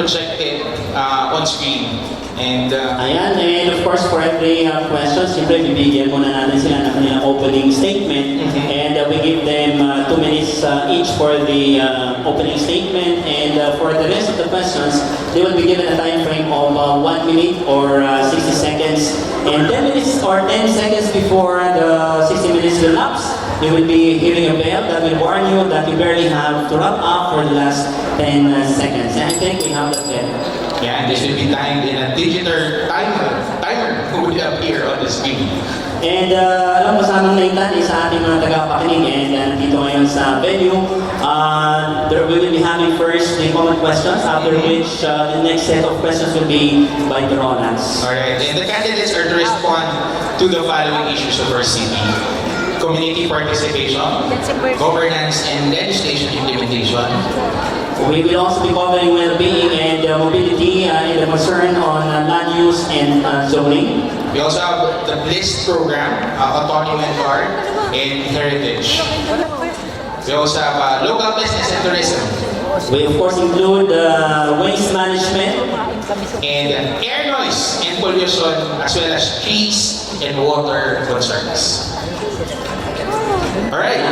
projected on screen. And Ayan, and of course for every question, siyempre bibigyan muna natin sila ng kanilang opening statement. And we give them 2 minutes each for the opening statement. And for the rest of the questions, they will be given a time frame of 1 minute or 60 seconds. And 10 minutes or 10 seconds before the 60 minutes will lapse, you will be hearing a bell that will warn you that you barely have to wrap up for the last 10 seconds. And I think we have that bell. yeah, and this will be timed in a digital timer who will appear on the screen. And alam mo sa amang naitan sa ating mga tagapakinig and nandito ngayon sa venue, we will be having first the common questions, after which the next set of questions will be by the Ronalds. Alright, and the candidates are to respond to the following issues of our city: community participation, governance and legislation implementation. We will also be covering well-being and mobility and the concern on land use and zoning. We also have the BLIST program, autonomy and card, and heritage. We also have local business and tourism. We of course include waste management, and air noise and pollution, as well as trees and water concerns. Alright.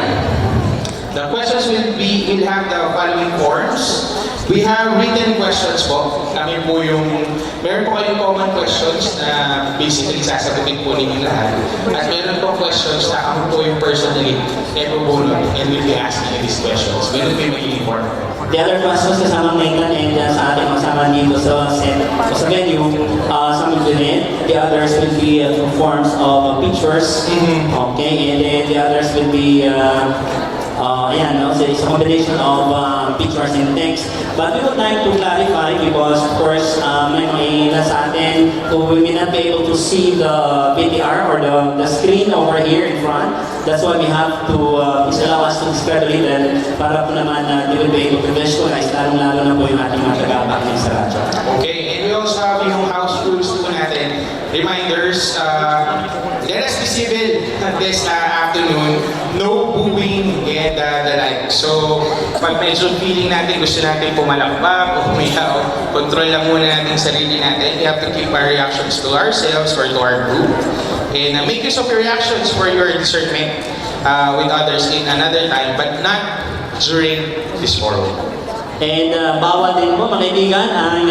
The questions will have the following forms. We have written questions po. Meron po kayong common questions na basically sasagutin po ninyo lahat. At meron po questions na ako po yung personally ebubulong and will be asking these questions. Meron po yung magiging form. the other questions kasamang Nathan and sa ating kasama dito sa venue, some will be red, the others will be forms of pictures, okay, and then the others will be ayan, no? So it's a combination of pictures and text. But we would like to clarify because, of course, may mga ilan sa atin who may not be able to see the VTR or the screen over here in front. That's why we have to allow us to display a little para po naman they will be able to visualize, lalong-lalo na po yung ating mga tagapakinig sa radyo. Okay, and we also have yung house rules po natin. Reminders, let us be civil this afternoon. No booing and the like. So, pag medyo feeling natin, gusto natin pumalakbak o umiyaw, control lang muna natin sarili natin. We have to keep our reactions to ourselves or to our group. And make use of your reactions for your discernment with others in another time, but not during this forum. And bawal din po mga kaibigan ang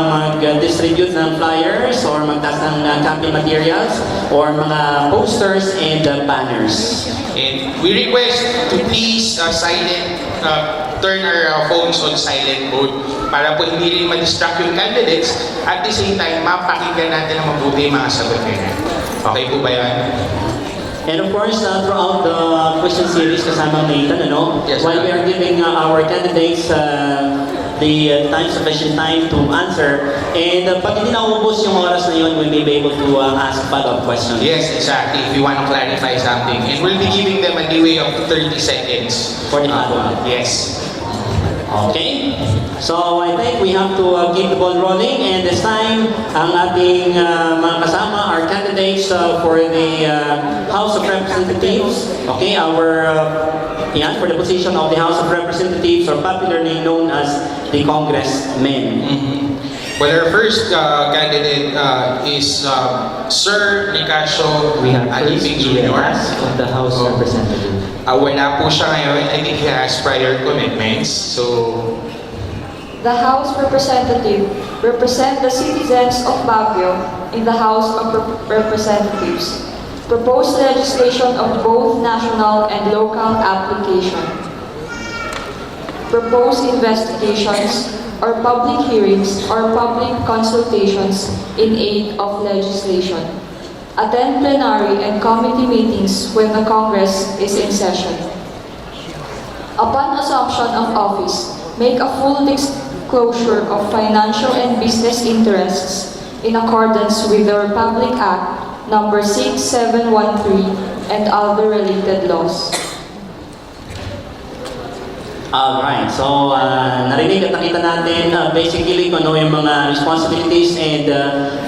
mag-distribute ng flyers or magtas ng campaign materials or mga posters and banners. And we request to please turn our phones on silent mode para po hindi rin ma-distract yung candidates at the same time mapakinggan natin ang mabuti mga sagot nila. Okay po ba yan? And of course, throughout the question series kasama Nathan, Yes, while we are giving our candidates the sufficient time to answer, and pag hindi naubos yung oras na yun, we'll be able to ask follow-up questions. Yes, exactly. If you want to clarify something. And we'll be giving them a leeway of 30 seconds. For the follow-up. Yes. Okay? So I think we have to keep the ball rolling, and this time ang ating mga kasama, our candidates for the House of Representatives, okay, for the position of the House of Representatives, or popularly known as the Congressmen. Well, our first candidate is Sir Nicasio Aliping Jr. of the House of Representatives. Wala po siya ngayon. I think he has prior commitments. So, the House Representative represent the citizens of Baguio in the House of Representatives. Proposed legislation of both national and local application. Proposed investigations or public hearings or public consultations in aid of legislation. Attend plenary and committee meetings when the Congress is in session. Upon assumption of office, make a full disclosure of financial and business interests in accordance with the Republic Act No. 6713 and other related laws. Alright, so narinig at nakita natin basically kung ano yung mga responsibilities and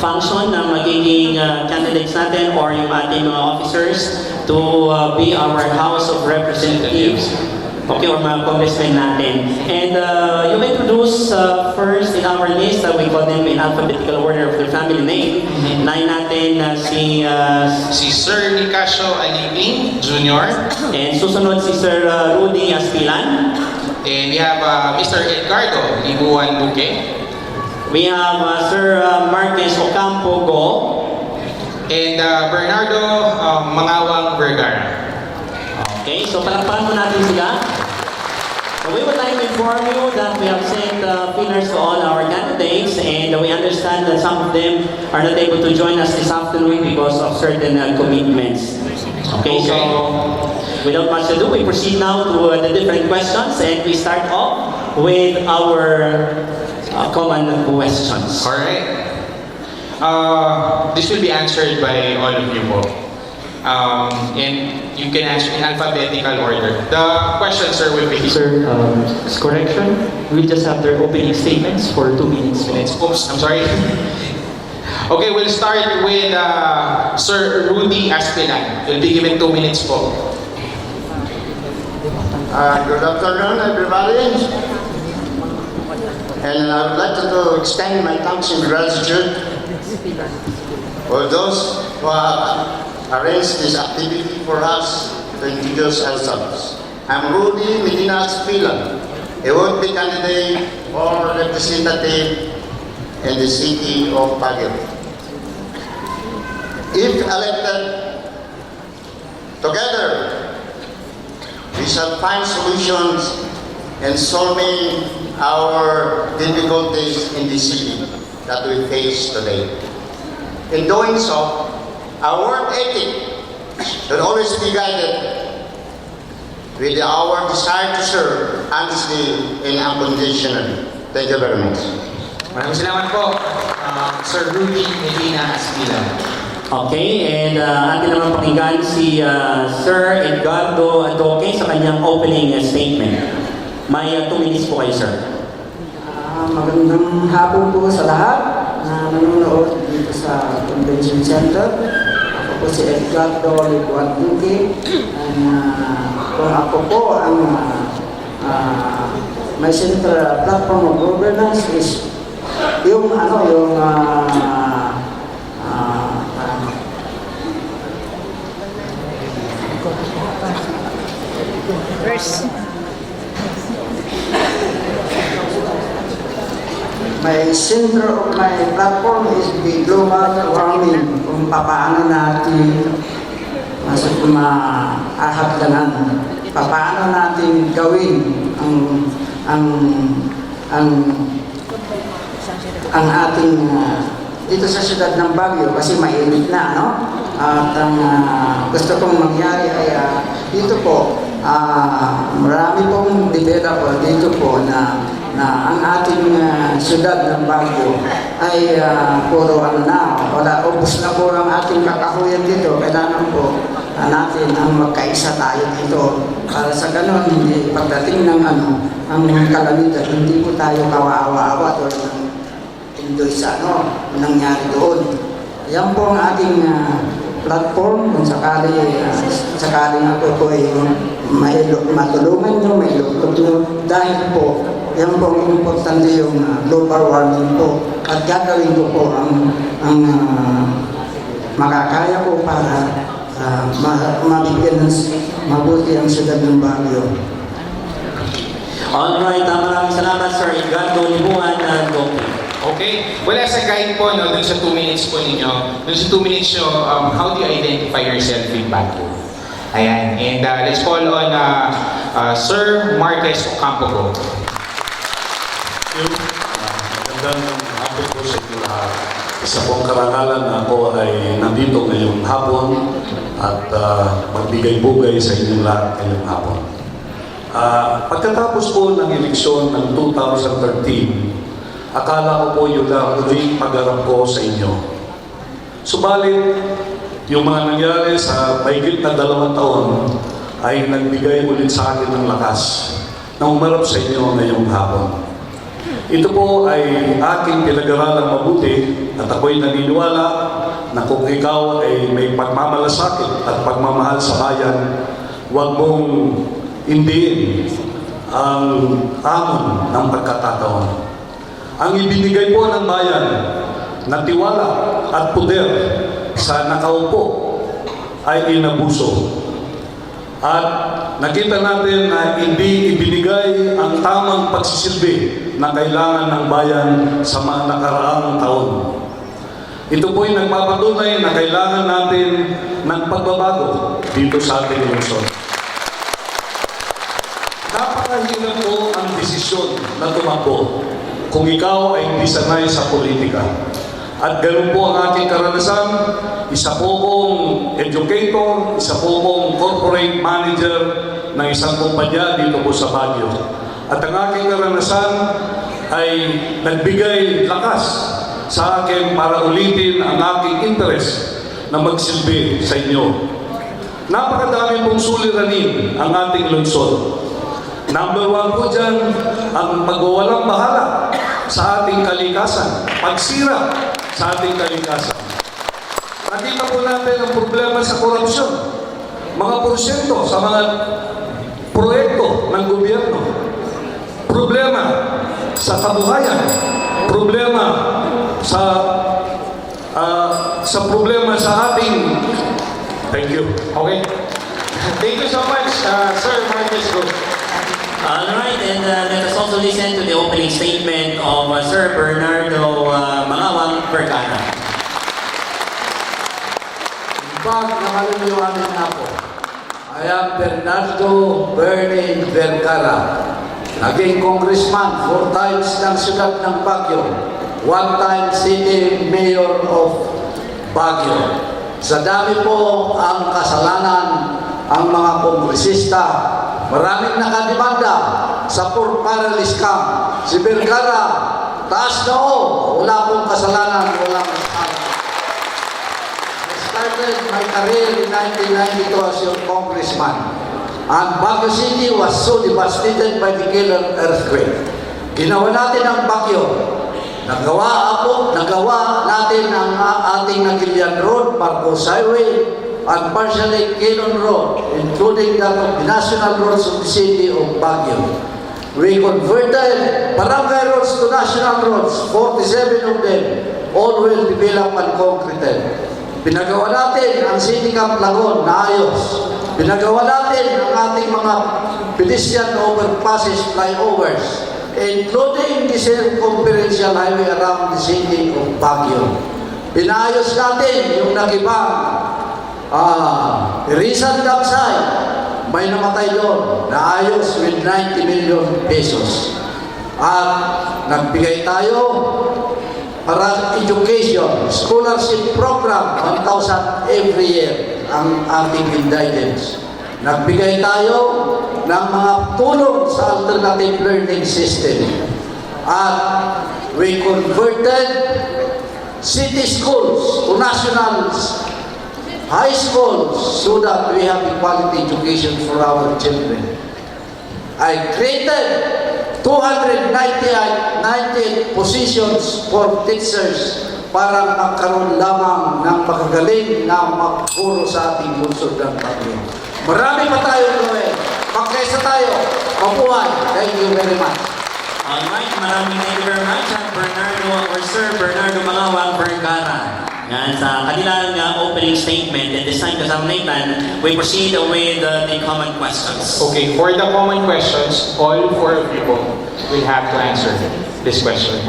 function ng magiging candidates natin or yung ating mga officers to be our House of Representatives. Okay, or mga congressmen natin. And yung introduce first in our list, we call them in alphabetical order of their family name. Unahin natin Si Sir Nicasio Aliping Jr. and susunod si Sir Rudy Aspilan. And we have Mr. Edgardo Libuan Buque. We have Sir Marquez Ocampo Go. And Bernardo Mangawang Vergara. Okay, so palakpakan mo natin sila. So we would like to inform you that we have sent fillers to all our candidates, and we understand that some of them are not able to join us this afternoon because of certain commitments. Okay, so without much ado, we proceed now to the different questions, and we start off with our common questions. Alright. This will be answered by all of you po. And you can answer in alphabetical order. The question, sir, will be... Sir, correction. We'll just have their opening statements for 2 minutes. Oops, I'm sorry. Okay, we'll start with Sir Rudy Aspilan. Will be given 2 minutes po. Good afternoon, everybody. And I would like to extend my thanks and gratitude for those who have arranged this activity for us to introduce ourselves. I'm Rudy Medina Aspilan, a would-be candidate for representative in the city of Baguio. If elected, together we shall find solutions in solving our difficulties in the city that we face today. In doing so, our work ethic should always be guided with our desire to serve honestly and unconditionally. Thank you very much. Maraming salamat po, Sir Rudy Medina Aspilan. Okay, and atin naman pakinggan si Sir Edgardo Adoque sa kanyang opening statement. May 2 minutes po kayo, sir. Magandang hapon po sa lahat na nanonood dito sa Convention Center. Ako po si Edgardo Libuan Buque. Kung ako po ang may central platform of governance is yung my center of my platform is the global warming, kung paano natin maahagdanan, paano natin gawin ang ating dito sa siyudad ng Baguio kasi mainit na, no? At ang gusto kong mangyari ay dito po, marami pong developer dito po na ang ating siyudad ng Baguio ay puro wala, ubos na po ang ating kakahuyan dito. Kailangan po natin ang magkaisa tayo dito para sa ganon, hindi pagdating ng ang kalamidad, hindi po tayo kawawa-awa tulad ng Indoy sa nangyari doon. Yan po ang ating platform kung sakaling ako po ay matulungan nyo, may loob nyo dahil po yan po ang importante yung global warming po at gagawin ko po ang makakaya ko para mabigyan ng mabuti ang siyudad ng Baguio. Alright, maraming salamat, Sir Edgardo Libuan Adoque. Okay. Well, as a guide po, dun sa 2 minutes po ninyo, dun sa 2 minutes nyo, how do you identify yourself in Baguio? Ayan. And let's call on Sir Marquez Ocampo. Magandang hapon po sa inyo lahat. Isa pong karangalan na ako ay nandito ngayong hapon at magbigay-bugay sa inyong lahat ngayong hapon. Pagkatapos po ng eleksyon ng 2013, akala ko po yun lang huling pag-arap ko sa inyo. Subalit, yung mga nangyari sa mahigit na 2 taon ay nagbigay ulit sa akin ng lakas na umarap sa inyo ngayong hapon. Ito po ay aking pinag-aralang mabuti at ako'y naniniwala na kung ikaw ay may pagmamalasakit at pagmamahal sa bayan, huwag mong indiin ang hamon ng pagkakataon. Ang ibinigay po ng bayan na tiwala at poder sa nakaupo ay inabuso. At nakita natin na hindi ibinigay ang tamang pagsisilbi na kailangan ng bayan sa mga nakaraang taon. Ito po'y nagpapatunay na kailangan natin ng pagbabago dito sa ating lungsod. Napakahirap po ang desisyon na tumakbo kung ikaw ay hindi sanay sa politika. At ganun po ang aking karanasan. Isa po kong educator, isa po kong corporate manager ng isang kumpanya dito po sa Baguio. At ang aking karanasan ay nagbigay lakas sa akin para ulitin ang aking interest na magsilbi sa inyo. Napakadami pong suliranin ang ating lungsod. Number 1 po dyan, ang pagwawalang bahala sa ating kalikasan, pagsira sa ating kalikasan. Nakita po natin ang problema sa korupsyon, mga porsyento sa mga proyekto ng gobyerno, problema sa kabuhayan, problema sa problema sa ating. Thank you. Okay. Thank you so much, Sir Marcus. Alright, and let us also listen to the opening statement of Sir Bernardo Mangawang Vergara. Pag nakaluluwanin na po, I am Bernardo Bernie Vergara. Naging congressman 4 times ng siyudad ng Baguio, 1 time city mayor of Baguio. Sa dami po ang kasalanan ang mga kongresista. Maraming nakademanda sa para scam. Si Vergara, taas na wala pong kasalanan, walang kasalanan. I started my career in 1992 as your congressman. And Baguio City was so devastated by the killer earthquake. Ginawa natin ang Baguio. Nagawa natin ang ating Nagilian Road, Marcos Highway, and partially Quezon Road, including the national roads of the city of Baguio. We converted barangay roads to national roads, 47 of them, all well developed and concreted. Pinagawa natin ang City Camp Lagon na ayos. Pinagawa natin ang ating mga pedestrian overpasses, flyovers, including the circumferential highway around the city of Baguio. Pinayos natin yung nagibang Rizal Damsay, may namatay doon, naayos with 90 million pesos. At nagbigay tayo para education, scholarship program, 1,000 every year ang ating indictments. Nagbigay tayo ng mga tulong sa alternative learning system. At we converted city schools to national high schools so that we have quality education for our children. I created 298 positions for teachers para magkaroon lamang ng makagaling na magpuro sa ating lungsod ng Baguio. Marami pa tayong gawin. Magkaisa tayo. Mabuhay. Thank you very much. Alright, maraming thank you very much, Sir Bernardo Mangawang Vergara. Yan, sa kanilang opening statement, and this time, kasama naitan, we proceed with the common questions. Okay, for the common questions, all 4 people will have to answer this question.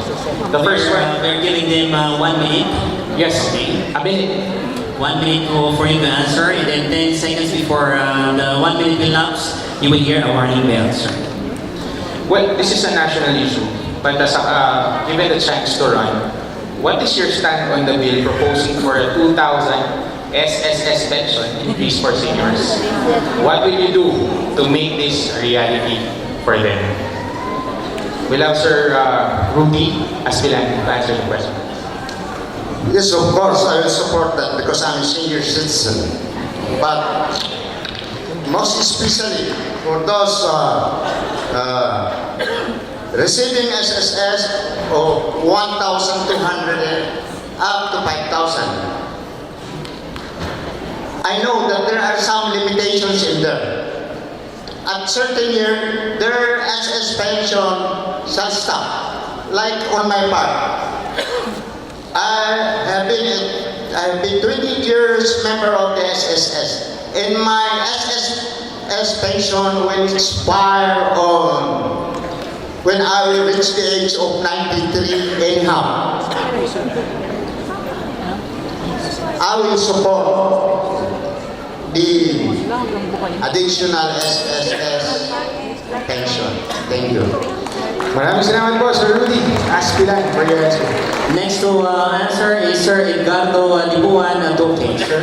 The first one. We're giving them 1 minute. Yes, Okay. a minute. 1 minute for you to answer, and then 10 seconds before the 1 minute will lapse, you will hear a warning bell, sir. Well, this is a national issue, but given the chance to run, what is your stand on the bill proposing for a 2,000 SSS pension increase for seniors? What will you do to make this a reality for them? We'll have Sir Rudy Aspilan to answer the question. Yes, of course, I will support that because I'm a senior citizen. But most especially for those receiving SSS of 1,200 up to 5,000. I know that there are some limitations in there. at certain year, their SS pension shall stop. Like on my part, I have been 20 years member of the SSS, and my SSS pension will expire on when I will reach the age of 93 anyhow. I will support the additional SSS pension. Thank you. Maraming salamat po, Sir Rudy. Aspilan for your answer. Next to answer is Sir Edgardo Libuan Duque. Sir?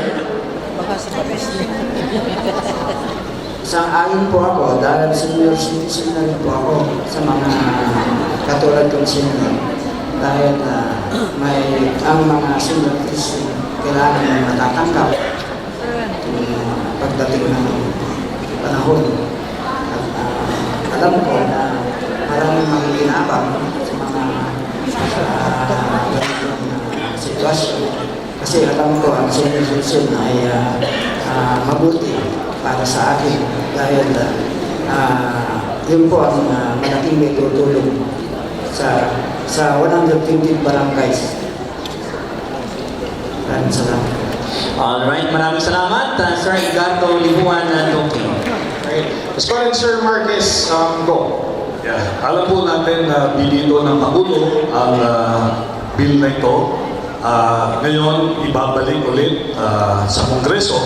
Sang-ayon po ako dahil senior citizen na rin po ako sa mga katulad kong senior. Dahil ang mga senior citizen kailangan matatanggap pagdating ng panahon. At alam ko na maraming makikinabang sa mga ganitong sitwasyon. Kasi alam ko ang senior citizen ay mabuti para sa akin dahil yun po ang malaking may tutulong sa 150 barangays. Maraming salamat. Alright, maraming salamat, Sir Edgardo Libuan Duque. Right. Let's go ahead, Sir Marquez. Go. Yeah. Alam po natin na binito ng Pangulo ang bill na ito. Ngayon, ibabalik ulit sa Kongreso.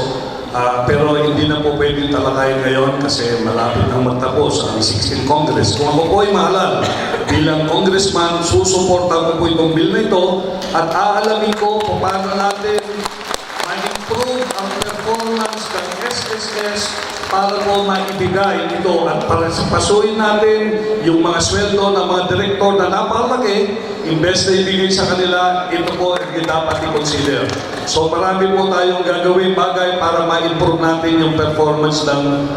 Pero hindi na po pwedeng talakayin ngayon kasi malapit nang magtapos ang 16th Congress. Kung ako po ay mahalal bilang congressman, susuporta ko po itong bill na ito at aalamin ko kung paano natin ma-improve ang performance ng SSS para po maibigay ito at para pasuin natin yung mga sweldo ng mga direktor na napakalaki, imbes na ibigay sa kanila, ito po ay dapat i-consider. So marami po tayong gagawin bagay para ma-improve natin yung performance ng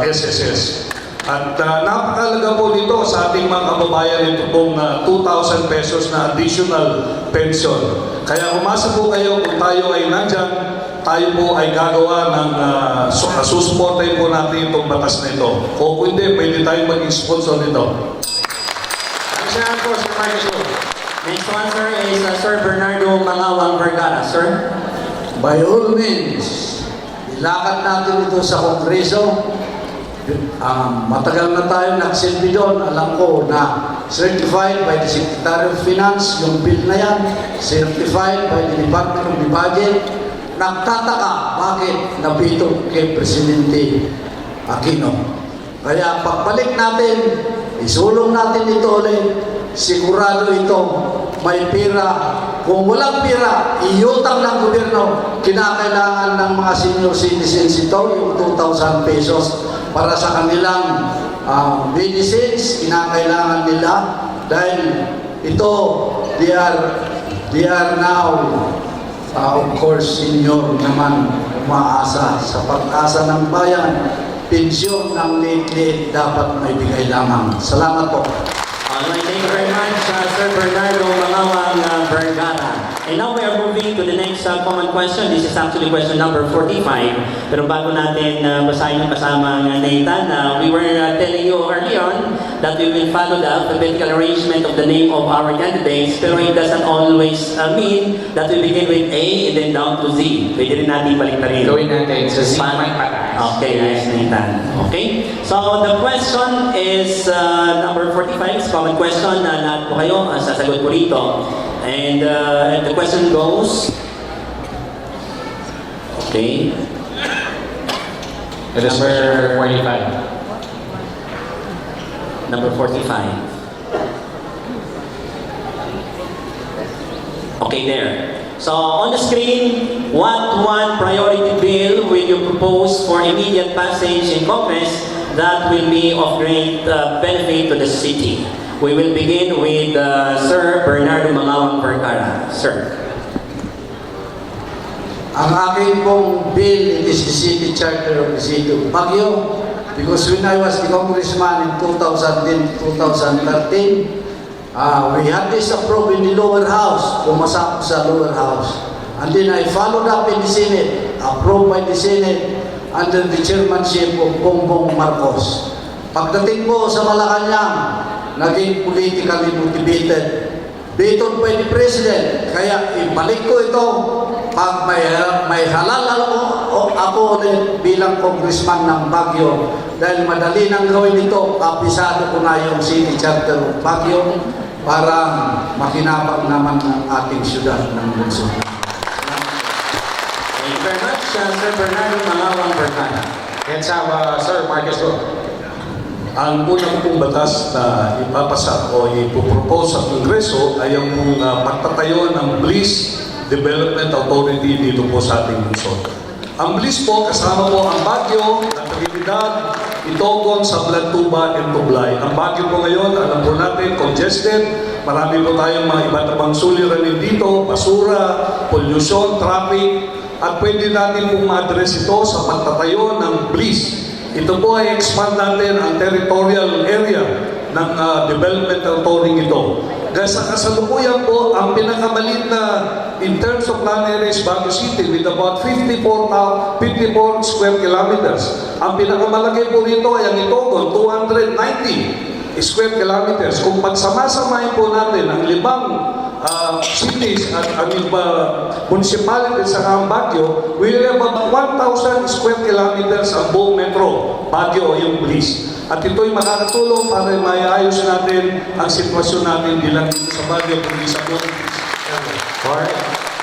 SSS. At napakalaga po dito sa ating mga kababayan ito pong 2,000 pesos na additional pension. Kaya umasa po kayo kung tayo ay nandyan, tayo po ay gagawa ng susuportahin po natin itong batas na ito. O kung hindi, pwede tayong maging sponsor nito. Salamat po, Sir Marquez. Next one, sir, is Sir Bernardo Mangawang Vergara. Sir? By all means, ilakad natin ito sa Kongreso. Matagal na tayo nagsilbi doon. Alam ko na certified by the Secretary of Finance yung bill na yan, certified by the Department of the Budget. Nagtataka bakit napito kay Presidente Aquino. Kaya pagbalik natin, isulong natin ito ulit, sigurado ito may pira. Kung walang pira, iutang ng gobyerno, kinakailangan ng mga senior citizens ito, yung 2,000 pesos para sa kanilang medicines, kinakailangan nila dahil ito, they are now of course, senior naman umaasa sa pag-asa ng bayan, pensyon ng liit-liit dapat may bigay lamang. Salamat po. Alright, thank you very much, Sir Bernardo Mangawang Vergara. And now we are moving to the next common question. This is actually question number 45. Pero bago natin basahin yung kasama ng Nathan, we were telling you early on that we will follow the alphabetical arrangement of the name of our candidates. Pero it doesn't always mean that we begin with A and then down to Z. Pwede rin natin baliktarin. Gawin natin sa Z may pataas. Okay, yes, Nathan. Okay? So the question is number 45. It's a common question na lahat po kayo sasagot po rito. And the question goes, okay. It is number 45. Number 45. Okay, there. So on the screen, what one priority bill will you propose for immediate passage in Congress that will be of great benefit to the city? We will begin with Sir Bernardo Mangawang Vergara. Sir. Ang aking pong bill is the city charter of the city of Baguio because when I was the congressman in 2010-2013, we had this approved in the lower house, pumasok sa lower house. And then I followed up in the Senate, approved by the Senate, under the chairmanship of Bongbong Marcos. Pagdating ko sa Malacanang, naging politically motivated. Dito pa ni President, kaya ibalik ko ito pag may halalan ako ulit bilang congressman ng Baguio. Dahil madali nang gawin ito, kapisado ko na yung City Charter of Baguio para makinabang naman ng ating syudad ng Luzon. Thank you very much, Sir Bernardo Malawang Berkana. Let's have Sir Marcos go. Ang unang pong batas na ipapasa o ipopropose sa Kongreso ay ang pong pagtatayo ng Bliss Development Authority dito po sa ating Luzon. Ang Bliss po, kasama po ang Baguio, Trinidad, Itogon, Sablan, Tuba, and Tublay. Ang Baguio po ngayon, alam po natin, congested. Marami po tayong mga iba't ibang suliranin dito, basura, pollution, traffic. At pwede natin pong ma-address ito sa pagtatayo ng Bliss. Ito po ay expand natin ang territorial area ng development authority ito. Dahil sa kasalukuyan po, ang pinakamalit na in terms of land area is Baguio City with about 54 square kilometers. Ang pinakamalaki po rito ay ang Itogon, 290 square kilometers. Kung pagsama-samahin po natin ang limang cities at ang municipalities sa Baguio, we will have about 1,000 square kilometers ang buong metro, Baguio o yung Bliss. At ito'y makakatulong para maiayos natin ang sitwasyon natin bilang dito sa Baguio, kundi sa buong Bliss. Alright.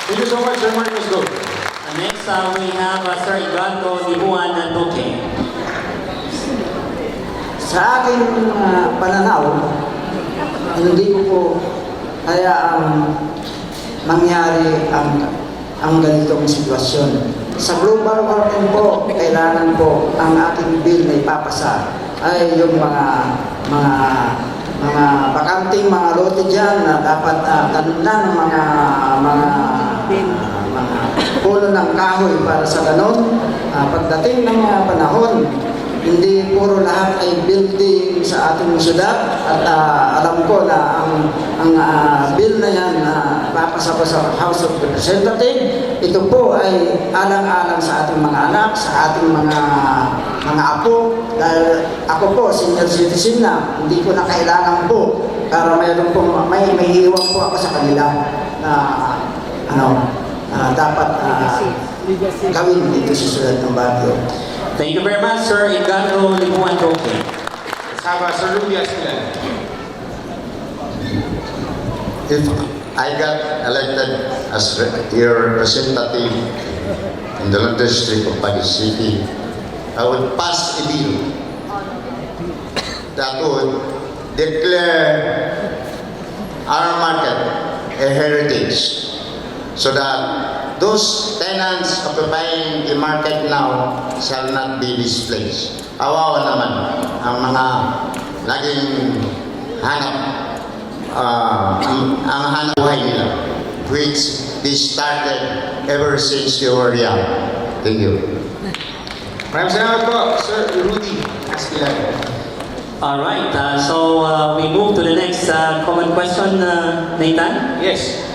Thank you so much, Sir Marcos go. Next, we have Sir Edgardo Libuan Duque. Sa aking pananaw, hindi ko po hayaang mangyari ang ganitong sitwasyon. Sa global warming po, kailangan po ang ating bill na ipapasa ay yung mga bakanting mga lote dyan na dapat tanunan ng mga puno ng kahoy para sa ganon. Pagdating ng panahon, hindi puro lahat ay building sa ating syudad at alam ko na ang bill na yan papasa po sa House of Representatives. Ito po ay alang-alang sa ating mga anak, sa ating mga apo. Dahil ako po, senior citizen na, hindi ko na kailangan po para mayroon po, may iwan po ako sa kanila na dapat gawin dito sa syudad ng Baguio. Thank you very much, Sir Edgardo Libuan Duque. Let's have Sir Rudy Aspilan. If I got elected as your representative in the London District of Baguio City, I would pass a bill that would declare our market a heritage so that those tenants occupying the market now shall not be displaced. Kawawa naman ang mga laging hanap ang hanap buhay nila, which they started ever since they were young. Thank you. Maraming salamat po, Sir Rudy Aspilan. Alright, so we move to the next common question, Nathan. Yes.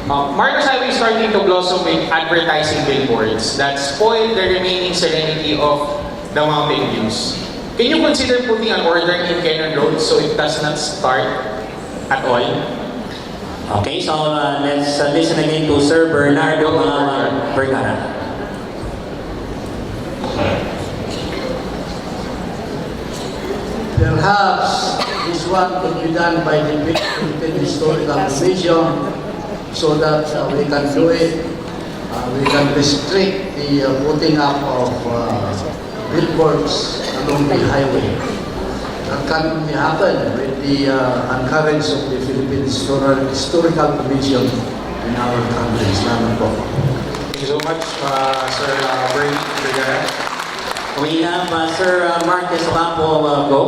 Marcos Highway is starting to blossom with advertising billboards that spoil the remaining serenity of the mountain views. Can you consider putting an order in Cannon Road so it does not start at all? Okay, so let's listen again to Sir Bernardo Malawang Berkana. Perhaps this one could be done by the Philippine Historical Commission so that we can do it. We can restrict the putting up of billboards along the highway. That can only happen with the encouragement of the Philippine Historical Commission in our country. Salamat po. Thank you so much, Sir Bernie. We have Sir Marcos Ocampo go.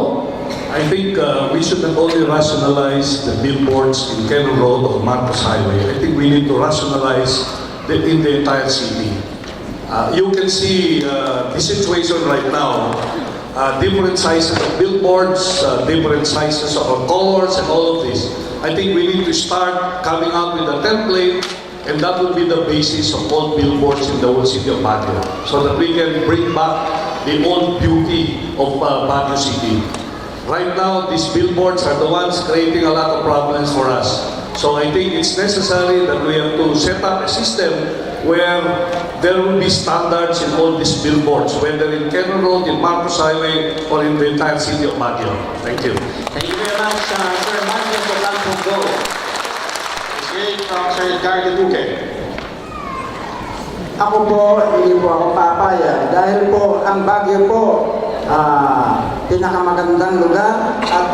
I think we should not only rationalize the billboards in Cannon Road or Marcos Highway. I think we need to rationalize in the entire city. You can see the situation right now. Different sizes of billboards, different sizes of colors and all of this. I think we need to start coming up with a template and that will be the basis of all billboards in the whole city of Baguio, so that we can bring back the old beauty of Baguio City. Right now, these billboards are the ones creating a lot of problems for us. So I think it's necessary that we have to set up a system where there will be standards in all these billboards, whether in Cannon Road, in Marcos Highway, or in the entire city of Baguio. Thank you. Thank you very much, Sir Marcos Ocampo. Great, Sir Ricardo Duque. Ako po, hindi po ako papaya dahil po ang Baguio po pinakamagandang lugar at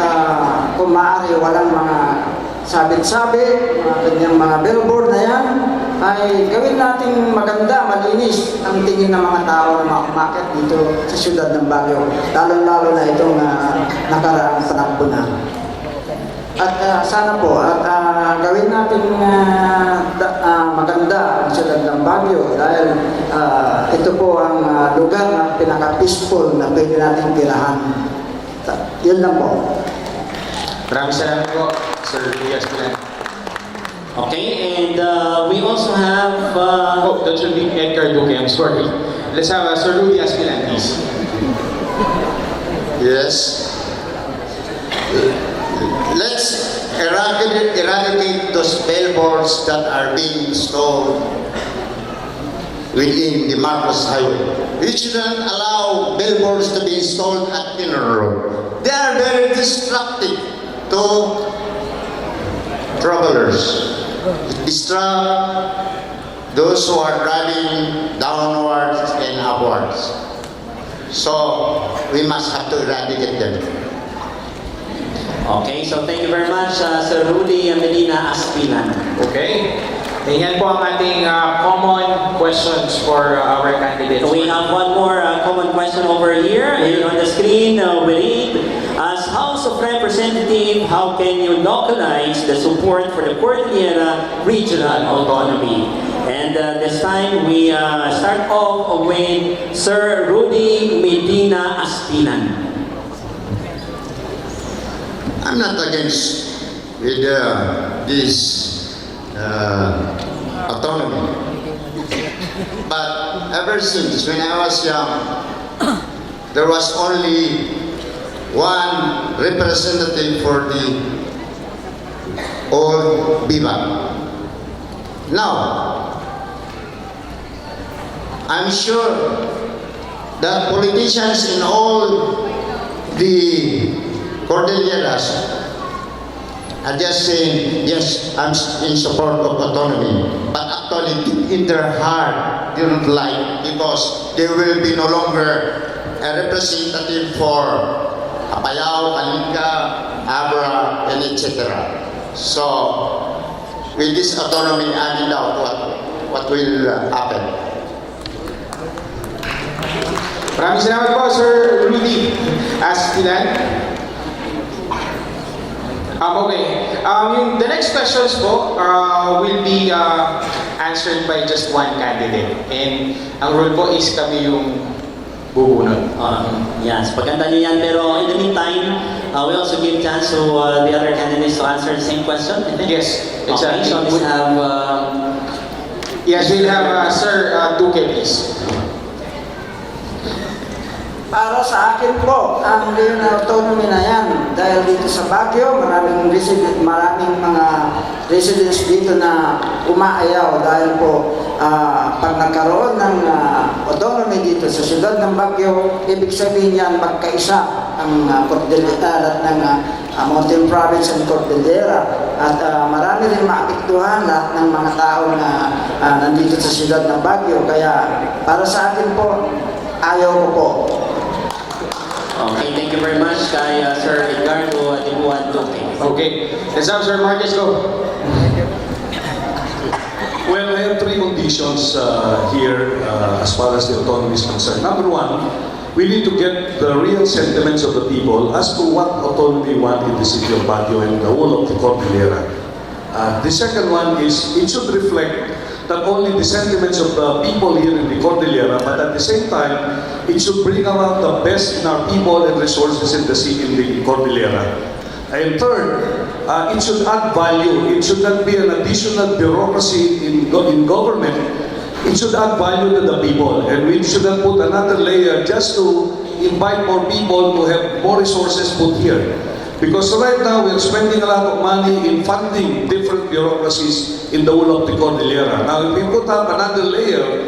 kung maaari walang mga sabit-sabit, mga kanyang mga billboard na yan, ay gawin nating maganda, malinis ang tingin ng mga tao na umakyat dito sa siyudad ng Baguio, lalo-lalo na itong nakaraang panahon na. At sana po, gawin natin maganda ang siyudad ng Baguio dahil ito po ang lugar na pinaka-peaceful na pwede natin tirahan. Yun lang po. Maraming salamat po, Sir Rudy Aspilan. Okay, and we also have... Oh, that should be Edgar Duque, I'm sorry. Let's have Sir Rudy Aspilan, please. Yes. Let's eradicate those billboards that are being installed within the Marcos Highway. We shouldn't allow billboards to be installed at Cannon Road. They are very destructive to travelers. It distract those who are driving downwards and upwards. So we must have to eradicate them. Okay, so thank you very much, Sir Rudy Medina Aspilan. Okay. Yan po ang ating common questions for our candidates. We have one more common question over here. On the screen, we read, as House of Representative, how can you localize the support for the Cordillera Regional Autonomy? And this time, we start off with Sir Rudy Medina Aspilan. I'm not against with this autonomy, but ever since when I was young, there was only one representative for the old Biba. Now, I'm sure that politicians in all the Cordilleras are just saying, yes, I'm in support of autonomy. But actually, deep in their heart, they don't like, because they will be no longer a representative for Apayao, Kalinga, Abra, and etc. So, with this autonomy, I doubt what will happen. Maraming salamat po, Sir Rudy Aspilan. Okay. The next questions po will be answered by just one candidate. And ang rule po is kami yung bubunot. Yes, pagkanta nyo yan. Pero in the meantime, we also give chance to the other candidates to answer the same question. Yes, Okay, exactly. so we have... Yes, we'll have Sir Duque, please. Para sa akin po, ang regional autonomy na yan, dahil dito sa Baguio, maraming mga residents dito na umaayaw dahil po pag nagkaroon ng autonomy dito sa siyudad ng Baguio, ibig sabihin yan magkaisa ang Cordillera ng Mountain Province and Cordillera, at marami rin maapektuhan lahat ng mga tao na nandito sa siyudad ng Baguio. Kaya para sa akin po, ayaw ko po. Okay, thank you very much kay Sir Edgardo Duque. Okay. Let's have Sir Marcos go. Well, I have three conditions here as far as the autonomy is concerned. Number one, we need to get the real sentiments of the people as to what autonomy we want in the city of Baguio and the whole of the Cordillera. The second one is it should reflect not only the sentiments of the people here in the Cordillera, but at the same time, it should bring about the best in our people and resources in the city, in the Cordillera. And third, it should add value. It should not be an additional bureaucracy in government. It should add value to the people. And we should not put another layer just to invite more people to have more resources put here. Because right now, we're spending a lot of money in funding different bureaucracies in the whole of the Cordillera. Now, if we put up another layer,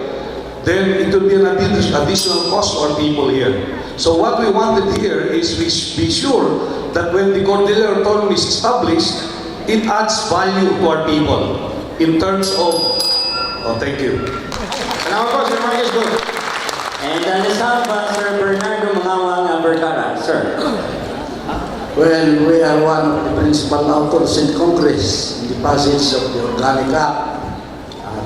then it will be an additional cost for people here. So what we wanted here is we be sure that when the Cordillera Autonomy is established, it adds value to our people in terms of... Oh, thank you. Salamat po, Sir Marcus. Go. And let's have Sir Bernardo Mangawang Vergara. Sir. Well, we are one of the principal authors in Congress in the passage of the Organic Act,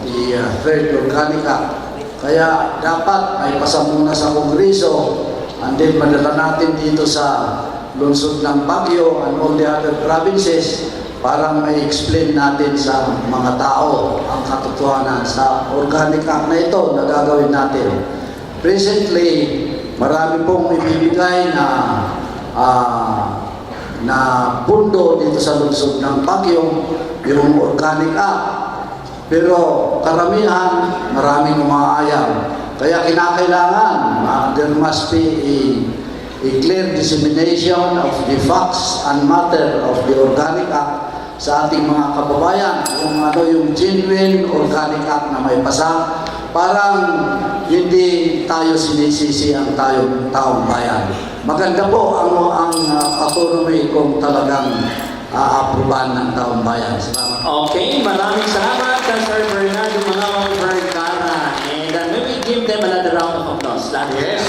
the third Organic Act. Kaya dapat ay pasa muna sa Kongreso and then madala natin dito sa lungsod ng Baguio and all the other provinces para may explain natin sa mga tao ang katotohanan sa Organic Act na ito na gagawin natin. Presently, marami pong ibibigay na pundo dito sa lungsod ng Baguio, yung Organic Act. Pero karamihan, maraming umaayam. Kaya kinakailangan, there must be a clear dissemination of the facts and matter of the Organic Act sa ating mga kababayan. Kung ano yung genuine Organic Act na may pasa, parang hindi tayo sinisisi ang taong bayan. Maganda po ang autonomy kung talagang aaprubahan ng taong bayan. Salamat. Okay, maraming salamat Sir Bernardo Mangawang Vergara. And we will give them another round of applause. Yes.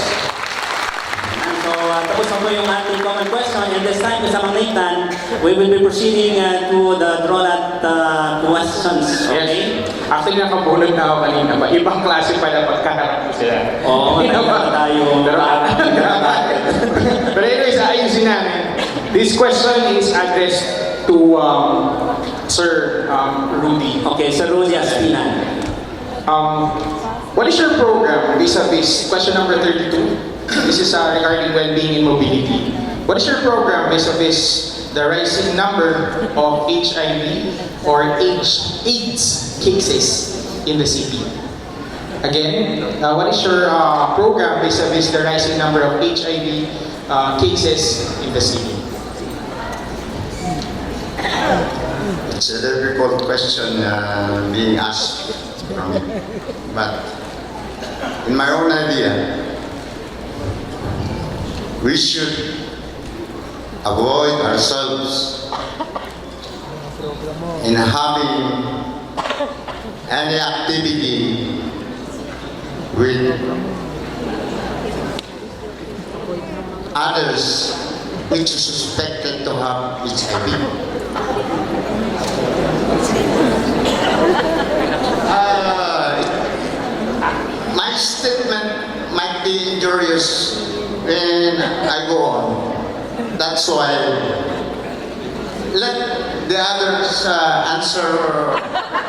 And so, tapos na po yung ating common question. And this time, kasama Nathan, we will be proceeding to the drawlat questions. Okay? Yes. Actually, nakabulog na ako kanina pa. Ibang klase pala pagkaharap mo sila. Oo, nagkaka tayo. Pero anyways, ayusin namin. This question is addressed to Sir Rudy. Okay, Sir Rudy Aspinan. What is your program vis-a-vis question number 32? This is regarding well-being and mobility. What is your program vis-a-vis the rising number of HIV or AIDS cases in the city? Again, what is your program vis-a-vis the rising number of HIV cases in the city? It's a difficult question being asked from me. But in my own idea, we should avoid ourselves in having any activity with others which is suspected to have HIV. My statement might be injurious when I go on. That's why let the others answer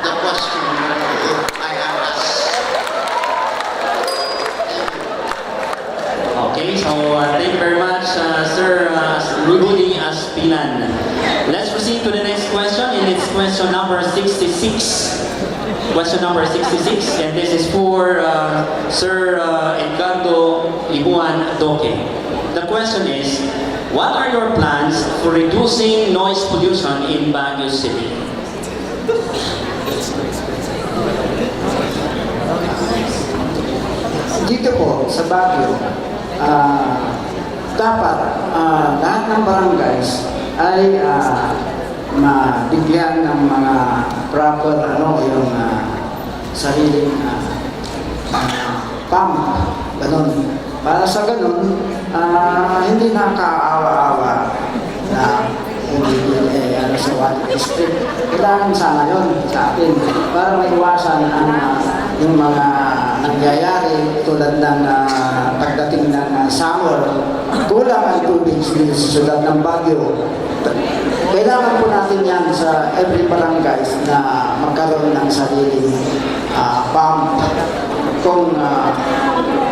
the question I am asked. Okay, so thank you very much, Sir Rudy Aspinan. Let's proceed to the next question, and it's question number 66. Question number 66, and this is for Sir Edgardo Ibuan Doke. The question is, what are your plans for reducing noise pollution in Baguio City? Dito po sa Baguio, dapat lahat ng barangays ay mabigyan ng mga proper yung sariling pump, ganun. Para sa ganun, hindi nakakaawa-awa na sa water district. Kailangan sana yun sa atin para maiwasan yung mga nangyayari tulad ng pagdating ng summer, kulang ang tubig sa siyudad ng Baguio. Kailangan po natin yan sa every barangays na magkaroon ng sariling pump kung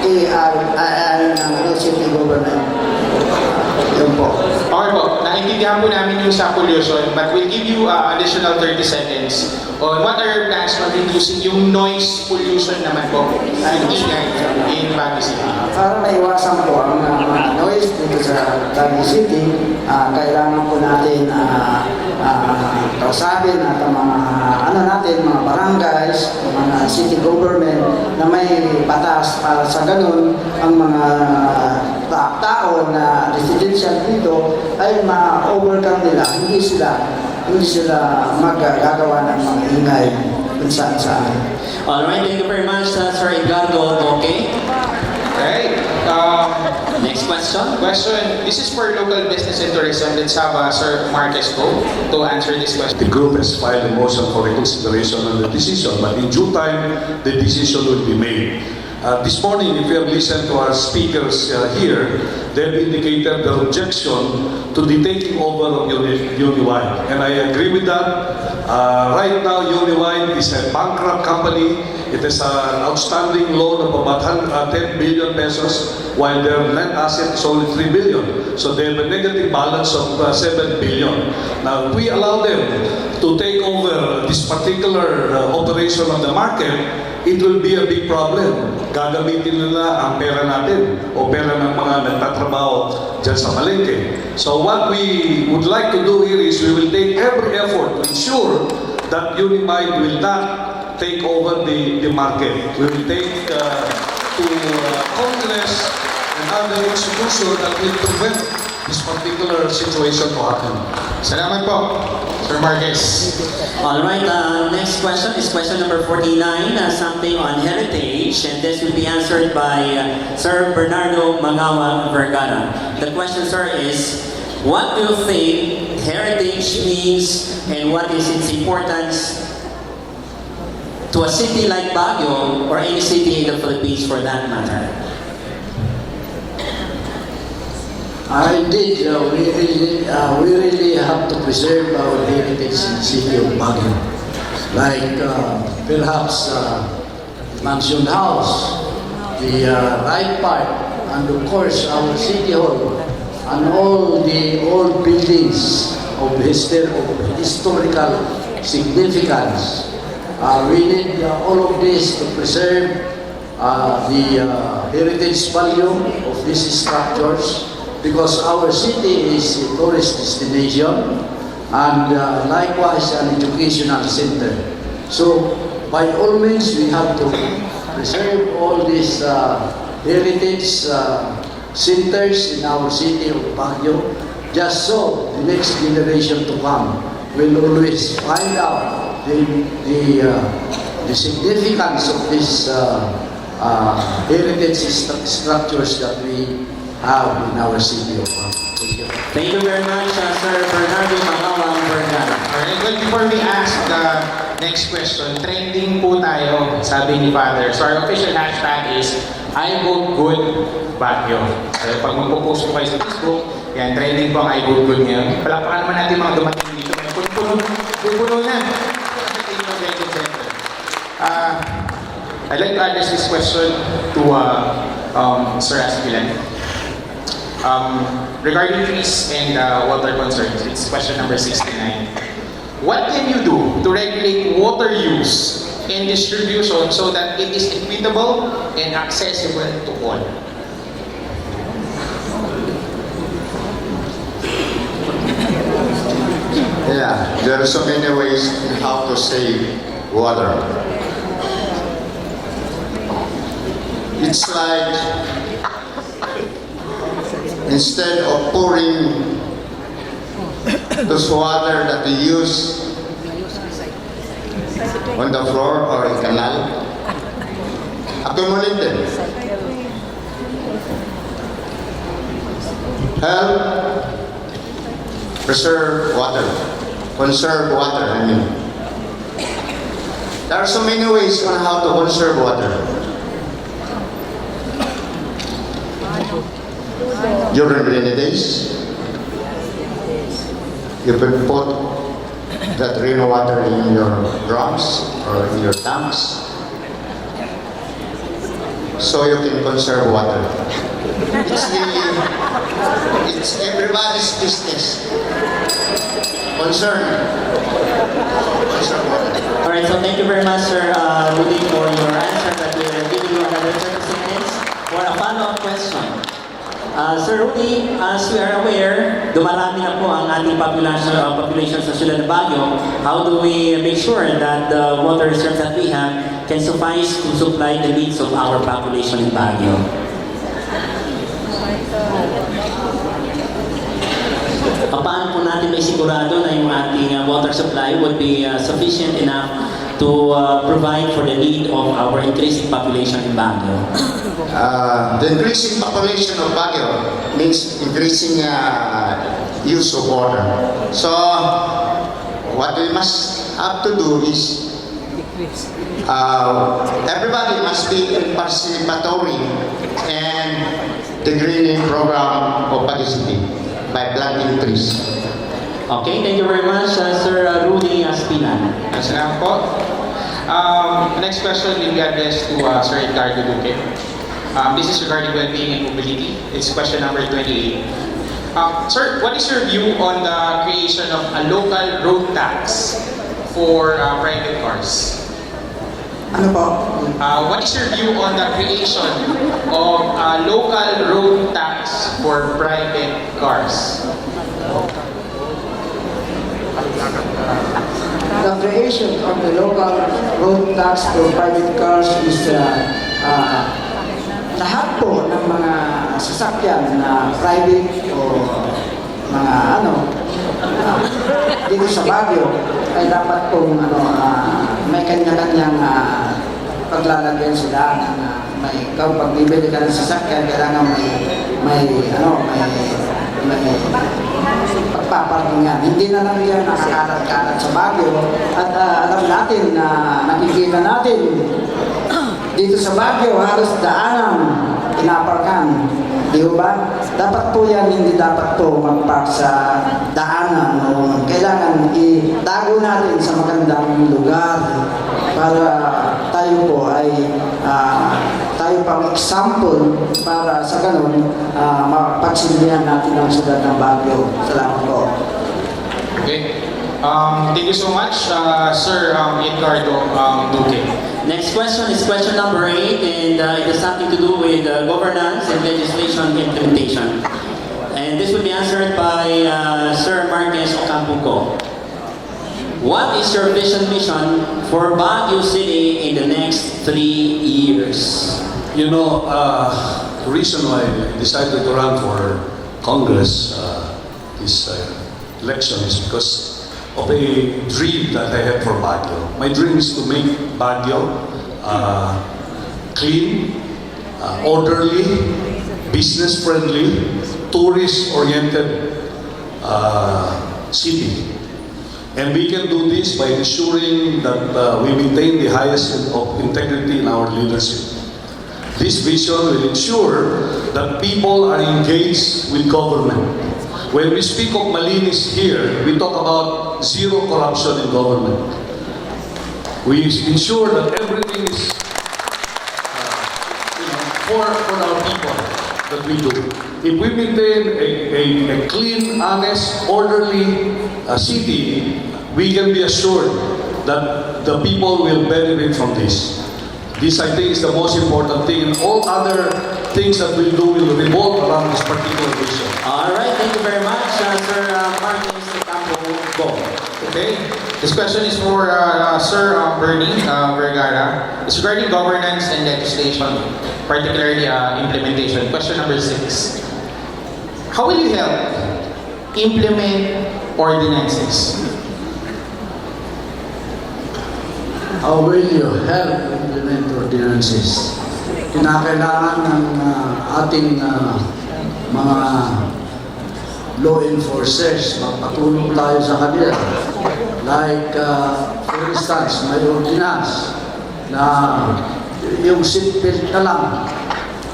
ng city government Yun po. Okay po, naintindihan po namin yung sa pollution, but we'll give you additional 30 seconds on what are your plans on reducing yung noise pollution naman po, ingay in Baguio City. Para maiwasan po ang noise dito sa Baguio City, kailangan po natin kausapin at ang mga barangays, mga city government na may batas para sa ganun ang mga tao na residential dito ay ma-overcome nila, hindi sila magagawa ng mga ingay kung saan. Alright, thank you very much, Sir Edgardo. Okay. Okay. Next question. This is for local business and tourism. Let's have Sir Marquez go to answer this question. The group has filed a motion for reconsideration on the decision, but in due time, the decision will be made. This morning, if you have listened to our speakers here, they've indicated their objection to the taking over of Uniwide. And I agree with that. Right now, Uniwide is a bankrupt company. It has an outstanding loan of about 10 billion pesos, while their net asset is only 3 billion. So they have a negative balance of 7 billion. Now, if we allow them to take over this particular operation on the market, it will be a big problem. Gagamitin nila ang pera natin o pera ng mga nagtatrabaho dyan sa palengke. So what we would like to do here is we will take every effort to ensure that Unified will not take over the market. We will take to Congress and other institutions that will prevent this particular situation to happen. Salamat po, Sir Marquez. Alright, next question is question number 49, something on heritage, and this will be answered by Sir Bernardo Mangawa Vergara. The question, sir, is, what do you think heritage means and what is its importance to a city like Baguio or any city in the Philippines for that matter? Indeed, we really have to preserve our heritage in the city of Baguio. Like perhaps Mansion House, the right park, and of course our city hall, and all the old buildings of historical significance. We need all of this to preserve the heritage value of these structures, because our city is a tourist destination and likewise an educational center. So by all means we have to preserve all these heritage centers in our city of Baguio, just so the next generation to come will always find out the significance of these heritage structures that we have in our city of Baguio. Thank you. Thank you very much, Sir Bernardo Mangawa Vergara. Alright, well, before we ask the next question, trending po tayo, sabi ni Father. So our official hashtag is I Vote Good Baguio. So pag magpo-post po kayo sa Facebook, yan, trending po ang I Vote Good ngayon. Palakpakan naman natin mga dumating dito. Puno na. I'd like to address this question to Sir Aspilan. Regarding trees and water concerns, it's question number 69. What can you do to regulate water use and distribution so that it is equitable and accessible to all? Yeah, there are so many ways in how to save water. It's like instead of pouring those water that we use on the floor or in canal, accumulate them. Help preserve water, conserve water, I mean. There are so many ways on how to conserve water. During rainy days, you can put that rainwater in your drums or in your tanks. so you can conserve water. It's everybody's business. Concern water. Alright, so thank you very much, Sir Rudy, for your answer, but we're giving you another 30 minutes for a follow-up question. Sir Rudy, as we are aware, dumarami na po ang ating population sa Ciudad de Baguio. How do we make sure that the water reserves that we have can suffice to supply the needs of our population in Baguio? Paano po natin may sigurado na yung ating water supply would be sufficient enough to provide for the need of our increasing population in Baguio? The increasing population of Baguio means increasing use of water. So, what we must have to do is everybody must be participatory in the greening program of Baguio City by planting trees. Okay, thank you very much, Sir Rudy Aspilan. Salamat po. Next question will be addressed to Sir Ricardo Duque. This is regarding well-being and mobility. It's question number 28. Sir, what is your view on the creation of a local road tax for private cars? Ano po? What is your view on the creation of a local road tax for private cars? The creation of the local road tax for private cars is lahat po ng mga sasakyan na private o mga dito sa Baguio ay dapat pong may kanya-kanyang paglalagyan sila na may pag bibili ka ng sasakyan kailangan may pagpaparkingan. Hindi na lang yan nakakalat-kalat sa Baguio at alam natin na nakikita natin dito sa Baguio halos daanan pinaparkan. Di ba? Dapat po yan, hindi dapat po magpark sa daanan. O kailangan itago natin sa magandang lugar para tayo po ay tayo pang example para sa ganun mapagsilbihan natin ang siyudad ng Baguio. Salamat po. Okay. Thank you so much, Sir Ricardo Duque. Next question is question number 8, and it has something to do with governance and legislation implementation. And this will be answered by Sir Marquez Ocampo. What is your vision mission for Baguio City in the next 3 years? You know, the reason why I decided to run for Congress this election is because of a dream that I had for Baguio. My dream is to make Baguio clean, orderly, business-friendly, tourist-oriented city. And we can do this by ensuring that we maintain the highest of integrity in our leadership. This vision will ensure that people are engaged with government. When we speak of malinis here, we talk about zero corruption in government. We ensure that everything is for our people that we do. If we maintain a clean, honest, orderly city, we can be assured that the people will benefit from this. This, I think, is the most important thing, and all other things that we'll do will revolve around this particular vision. Alright, thank you very much, Sir Marquez Ocampo. Okay. This question is for Sir Bernie Vergara. It's regarding governance and legislation, particularly implementation. Question number 6. How will you help implement ordinances? How will you help implement ordinances? Kinakailangan ng ating mga law enforcers, magpatulong tayo sa kanila. Like, for instance, may ordinance na yung seatbelt na lang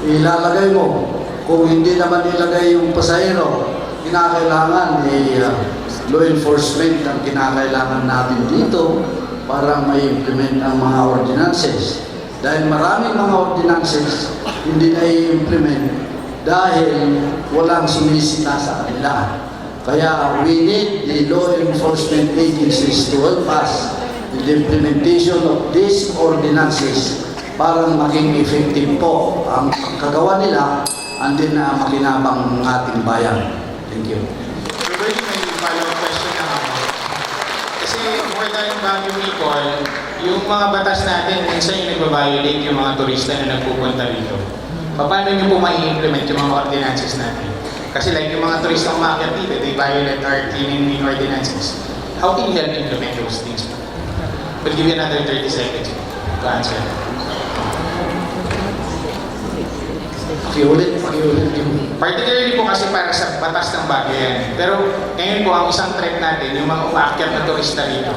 ilalagay mo. Kung hindi naman ilagay yung pasahero, kinakailangan law enforcement ang kinakailangan natin dito para may implement ang mga ordinances. Dahil maraming mga ordinances hindi na i-implement dahil walang sumisita sa kanila. Kaya we need the law enforcement agencies to help us in the implementation of these ordinances para maging effective po ang kagawa nila and din na makinabang ng ating bayan. Thank you. Roberto, may follow-up question na ako. Kasi more than Baguio people, yung mga batas natin, minsan yung nagbabiolate yung mga turista na nagpupunta rito. Paano nyo po mai-implement yung mga ordinances natin? Kasi like yung mga turista umakyat dito, they violate our cleaning ordinances. How can you help implement those things? We'll give you another 30 seconds to answer. Pakiulit yung... Particularly po kasi para sa batas ng Baguio yan. Pero ngayon po, ang isang threat natin, yung mga umaakyat na turista rito.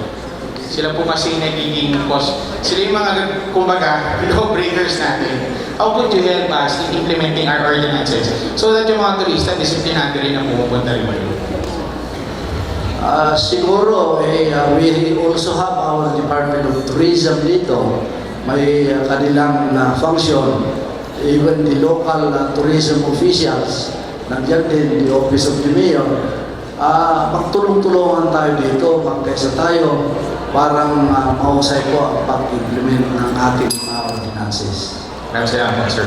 Sila po kasi nagiging boss. Sila yung mga, kumbaga, law-breakers natin. How could you help us in implementing our ordinances so that yung mga turista, disiplinado rin ang pumupunta rin mo? Siguro, we also have our Department of Tourism dito. May kanilang function. Even the local tourism officials, nandiyan din the Office of the Mayor. Magtulong-tulungan tayo dito, magkaisa tayo, parang mahusay po ang pag-implement ng ating mga ordinances. Salamat, sir.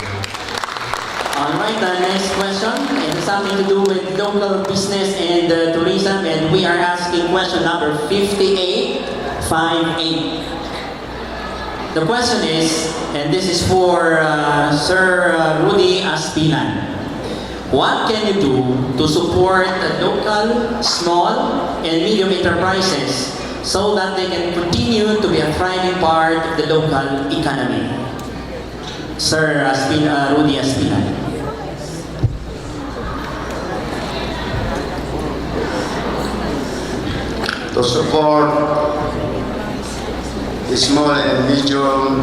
Alright, the next question is something to do with local business and tourism, and we are asking question number 5858. The question is, and this is for Sir Rudy Aspilan. What can you do to support the local, small, and medium enterprises so that they can continue to be a thriving part of the local economy? Sir Rudy Aspilan. To support the small and medium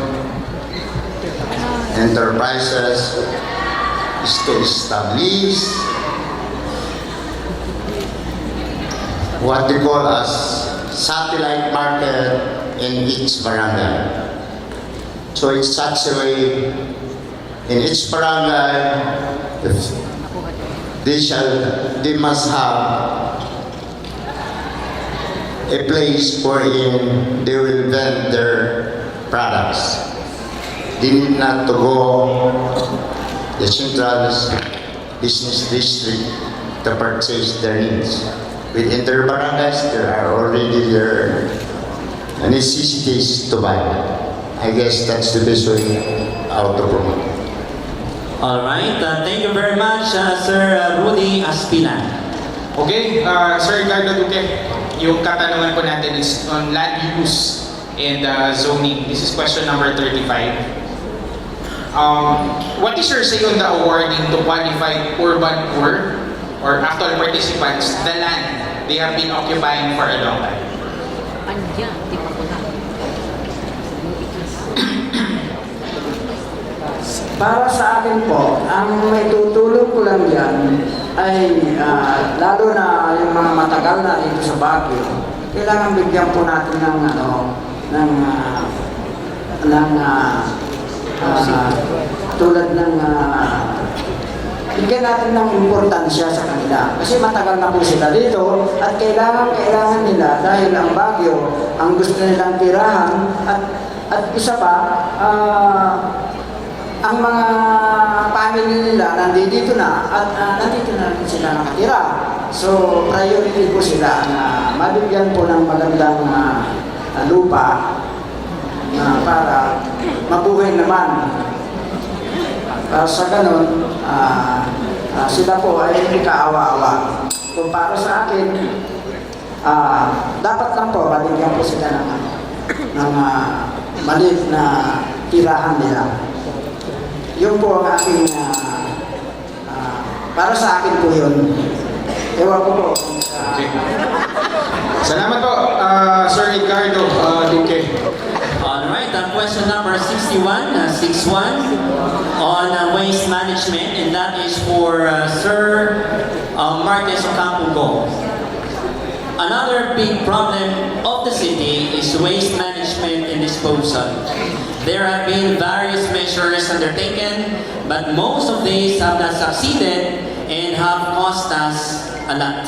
enterprises is to establish what they call as satellite market in each barangay. So in such a way, in each barangay, they must have a place wherein they will vend their products. They need not to go the central business district to purchase their needs. Within their barangays, there are already their necessities to buy. I guess that's the best way how to promote. Alright, thank you very much, Sir Rudy Aspilan. Okay, Sir Ricardo Duque, yung katanungan po natin is on land use and zoning. This is question number 35. What is your say on the awarding to qualified urban poor or actual participants the land they have been occupying for a long time? Para sa akin po, ang may tutulong ko lang yan ay lalo na yung mga matagal na dito sa Baguio, kailangan bigyan po natin ng tulad ng bigyan natin ng importansya sa kanila. Kasi matagal na po sila dito at kailangan nila dahil ang Baguio, ang gusto nilang tirahan at isa pa, ang mga family nila nandito na at nandito na rin sila nakatira. So, priority po sila na mabigyan po ng magandang lupa na para mabuhay naman. Sa ganun, sila po ay hindi kaawa-awa. Kung para sa akin, dapat lang po mabigyan po sila ng maliit na tirahan nila. Yun po ang aking, para sa akin po yun. Ewan ko po. Salamat po, Sir Ricardo Duque. Alright, question number 61 on waste management, and that is for Sir Marquez Ocampo. Another big problem of the city is waste management and disposal. There have been various measures undertaken, but most of these have not succeeded and have cost us a lot.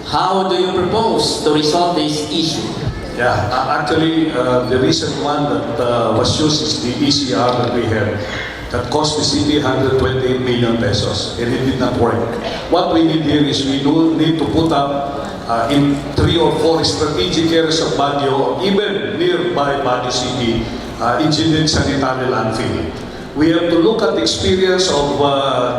How do you propose to resolve this issue? Yeah, actually, the recent one that was used is the ECR that we have. That cost the city 128 million pesos, and it did not work. What we need here is we do need to put up in 3 or 4 strategic areas of Baguio, even nearby Baguio City, engineered sanitary landfill. We have to look at the experience of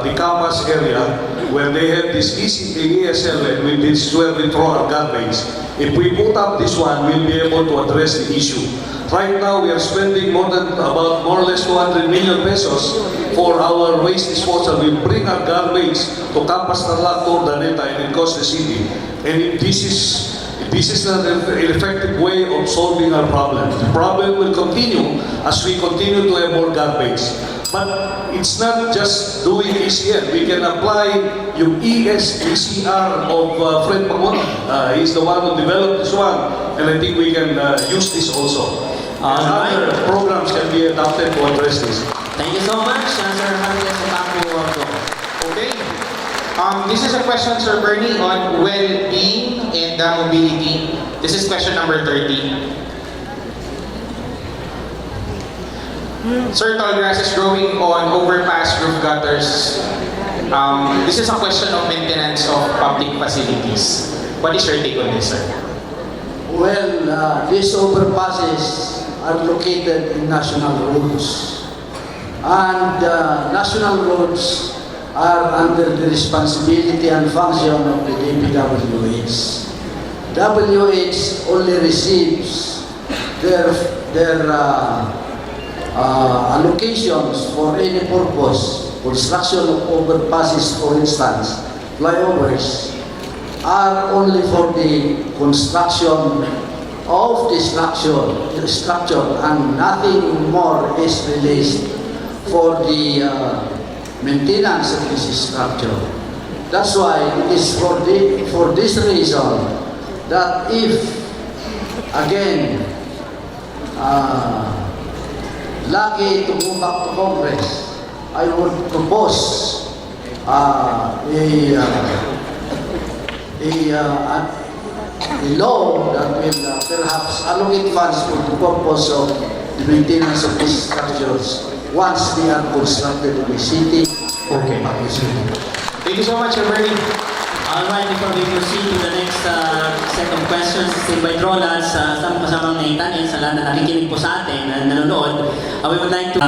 the campus area where they have this ESL, and this is where we throw our garbage. If we put up this one, we'll be able to address the issue. Right now, we are spending more or less 200 million pesos for our waste disposal. We bring our garbage to Campus Tarlac, to Urdaneta, and it costs the city. And this is not an effective way of solving our problem. The problem will continue as we continue to have more garbage. But it's not just doing ECR. We can apply yung ECR of Fred Pagona. He's the one who developed this one. And I think we can use this also. Other programs can be adopted to address this. Thank you so much, Sir Hernandez Ocampo. Okay. This is a question, Sir Bernie, on well-being and mobility. This is question number 30. Sir, tall grass is growing on overpass roof gutters. This is a question of maintenance of public facilities. What is your take on this, sir? Well, these overpasses are located in national roads. And national roads are under the responsibility and function of the DPWH. WH only receives their allocations for any purpose. Construction of overpasses, for instance, flyovers, are only for the construction of the structure, and nothing more is released for the maintenance of this structure. That's why it is for this reason that if, again, lucky to go back to Congress, I would propose a law that will perhaps allocate funds for the purpose of the maintenance of these structures once they are constructed in the city. Okay. Thank you so much, Sir Bernie. Alright, before we proceed to the next set of questions, still by Roland, sa kasamang naitanin, sa lahat na nakikinig po sa atin, na nanonood, we would like to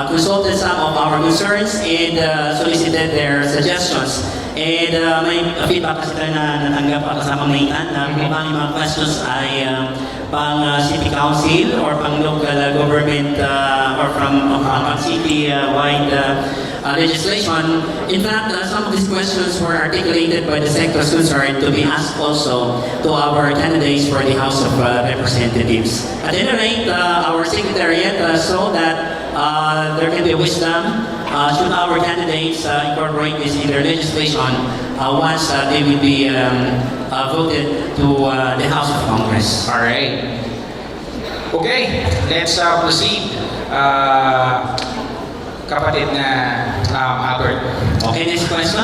consult some of our concerns and solicited their suggestions. And may feedback kasi tayo na natanggap ang kasamang naitan na kung yung mga questions ay pang city council or pang local government or from city-wide legislation. In fact, some of these questions were articulated by the sectors concerned to be asked also to our candidates for the House of Representatives. At any rate, our secretariat saw that there can be wisdom should our candidates incorporate this in their legislation once they will be voted to the House of Congress. All right. Okay, let's proceed. Kapatid na Albert. Okay, next question.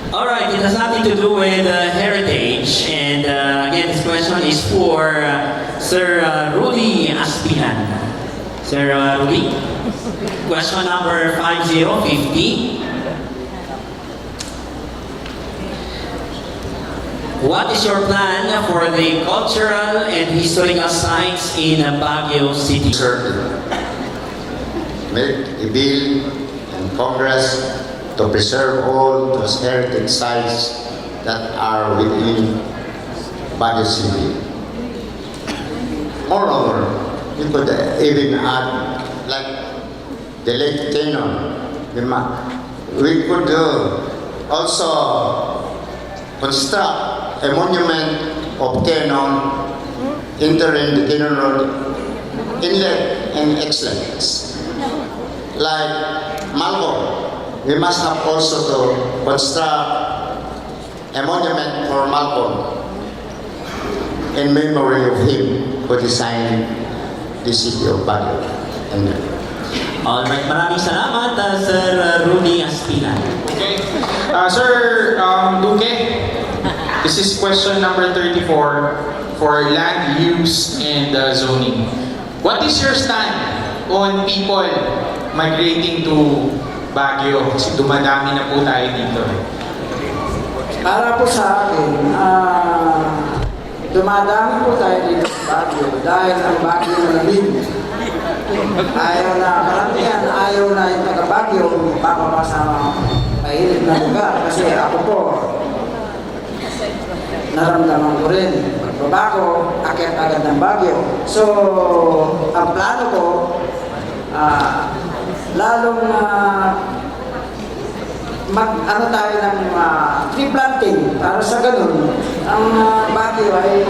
All right, it has nothing to do with heritage, and again, this question is for Sir Rudy Aspihan. Sir Rudy, question number 5050. What is your plan for the cultural and historical sites in Baguio City? Certain. Make a bill in Congress to preserve all those heritage sites that are within Baguio City. Moreover, you could even add, like the Lake Canyon. We could also construct a monument of Canyon, entering the Canyon Road inlet and excellence. Like Malvo, we must have also to construct a monument for Malcolm in memory of him who designed the city of Baguio. And Alright, maraming salamat, Sir Rudy Aspilan. Okay. Sir Duque, this is question number 34 for land use and zoning. What is your stand on people migrating to Baguio? Kasi dumadami na po tayo dito. Para po sa akin, dumadami po tayo dito sa Baguio dahil ang Baguio malamig. Ayaw na karamihan, ayaw na yung taga-Baguio papapa sa mahirap na lugar. Kasi ako po, naramdaman ko rin. Pagbaba ko, akyat agad ng Baguio. So, ang plano ko, lalong mag-ano tayo ng tree planting para sa ganun ang Baguio ay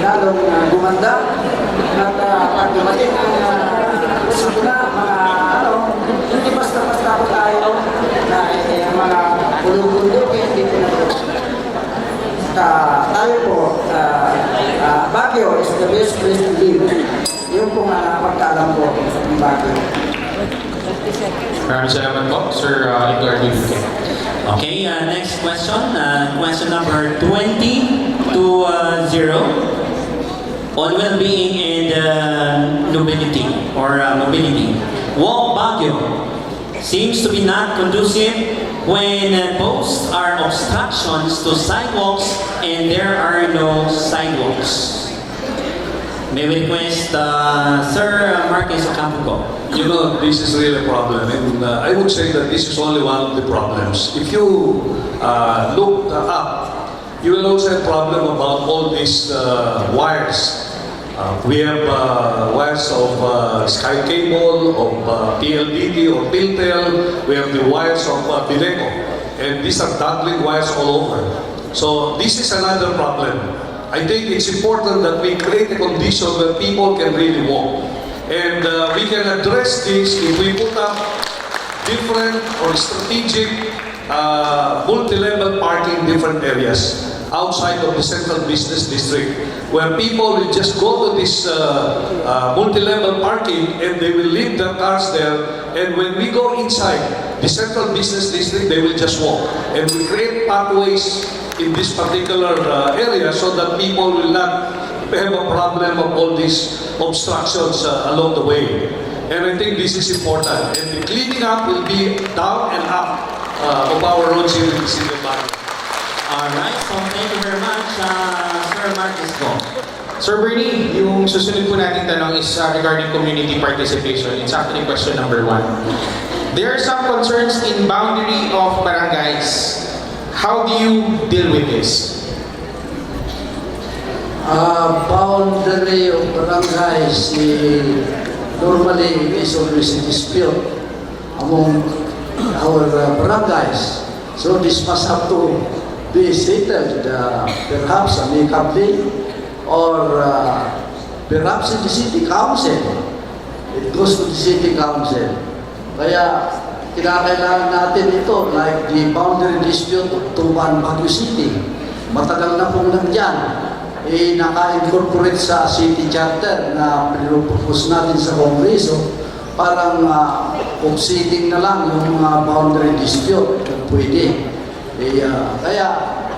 lalong gumanda at pag dumating ang gusto na mga hindi basta-basta po tayo na mga pulong-pulong hindi po na tayo po Baguio is the best place to live. Yun po nga pagkaalam ko sa Baguio. Maraming salamat po, Sir Eduardo Duque. Okay, next question. Question number 20 to 0. On well-being and mobility or mobility. Walk Baguio seems to be not conducive when both are obstructions to sidewalks and there are no sidewalks. May we request Sir Marquez Ocampo. You know, this is really a problem, and I would say that this is only one of the problems. If you look up, you will also have a problem about all these wires. We have wires of Sky Cable, of PLDT or Piltel. We have the wires of Bileco, and these are dangling wires all over. So this is another problem. I think it's important that we create a condition where people can really walk. And we can address this if we put up different or strategic multi-level parking in different areas outside of the central business district, where people will just go to this multi-level parking and they will leave their cars there, and when we go inside the central business district, they will just walk. And we create pathways in this particular area so that people will not have a problem of all these obstructions along the way. And I think this is important. And the cleaning up will be down and up of our roads here in the city of Baguio. Alright, so thank you very much, Sir Marquez Go. Sir Bernie, yung susunod po natin tanong is regarding community participation. It's actually question number 1. There are some concerns in boundary of barangays. How do you deal with this? Boundary of barangays, normally is always a dispute among our barangays. So this must have to be settled, perhaps amicably, or perhaps in the city council. It goes to the city council. Kaya kinakailangan natin ito, like the boundary dispute of Tuban, Baguio City. Matagal na pong nandyan. Naka-incorporate sa city charter na pinupropose natin sa Kongreso. Parang offsetting na lang yung mga boundary dispute kung pwede. Kaya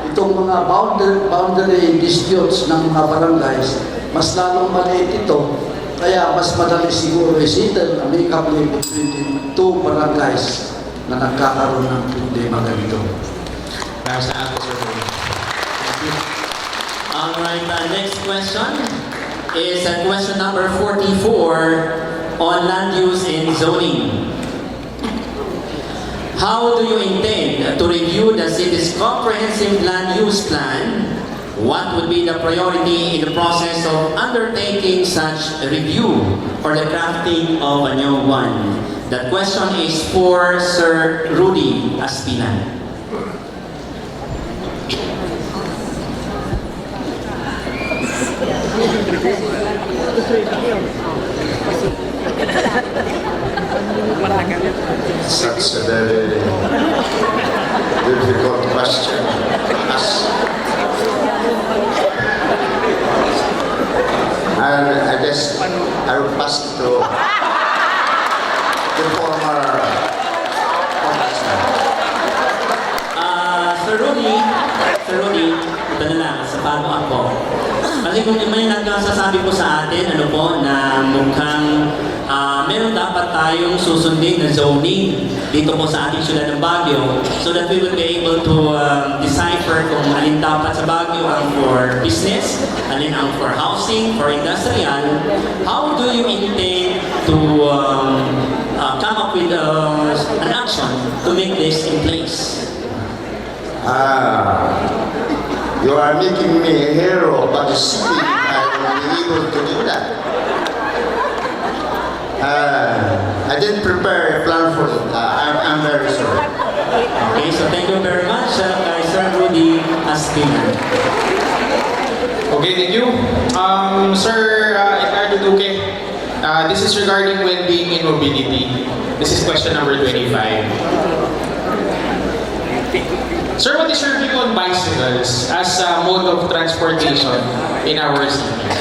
itong mga boundary disputes ng mga barangays, mas lalong maliit ito. Kaya mas madali siguro i-settle amicably between the two barangays na nagkakaroon ng problema ganito. Alright, next question is question number 44 on land use and zoning. How do you intend to review the city's comprehensive land use plan? What would be the priority in the process of undertaking such review or the crafting of a new one? That question is for Sir Rudy Aspilan. such a very difficult question. pass. I will pass it to the former congressman. Sir Rudy, ito na lang, sa follow-up po. Kasi kung may nagsasabi po sa atin, ano po, na mukhang meron dapat tayong susundin na zoning dito po sa ating syudad ng Baguio so that we will be able to decipher kung alin dapat sa Baguio ang for business, alin ang for housing, for industrial. How do you intend to come up with an action to make this in place? You are making me a hero, but the city, I will be able to do that. I didn't prepare a plan for it. I'm very sorry. Okay, so thank you very much, kay Sir Rudy Aspina. Okay, thank you. Sir Ricardo Duque, this is regarding well-being and mobility. This is question number 25. Sir, what is your view on bicycles as a mode of transportation in our city?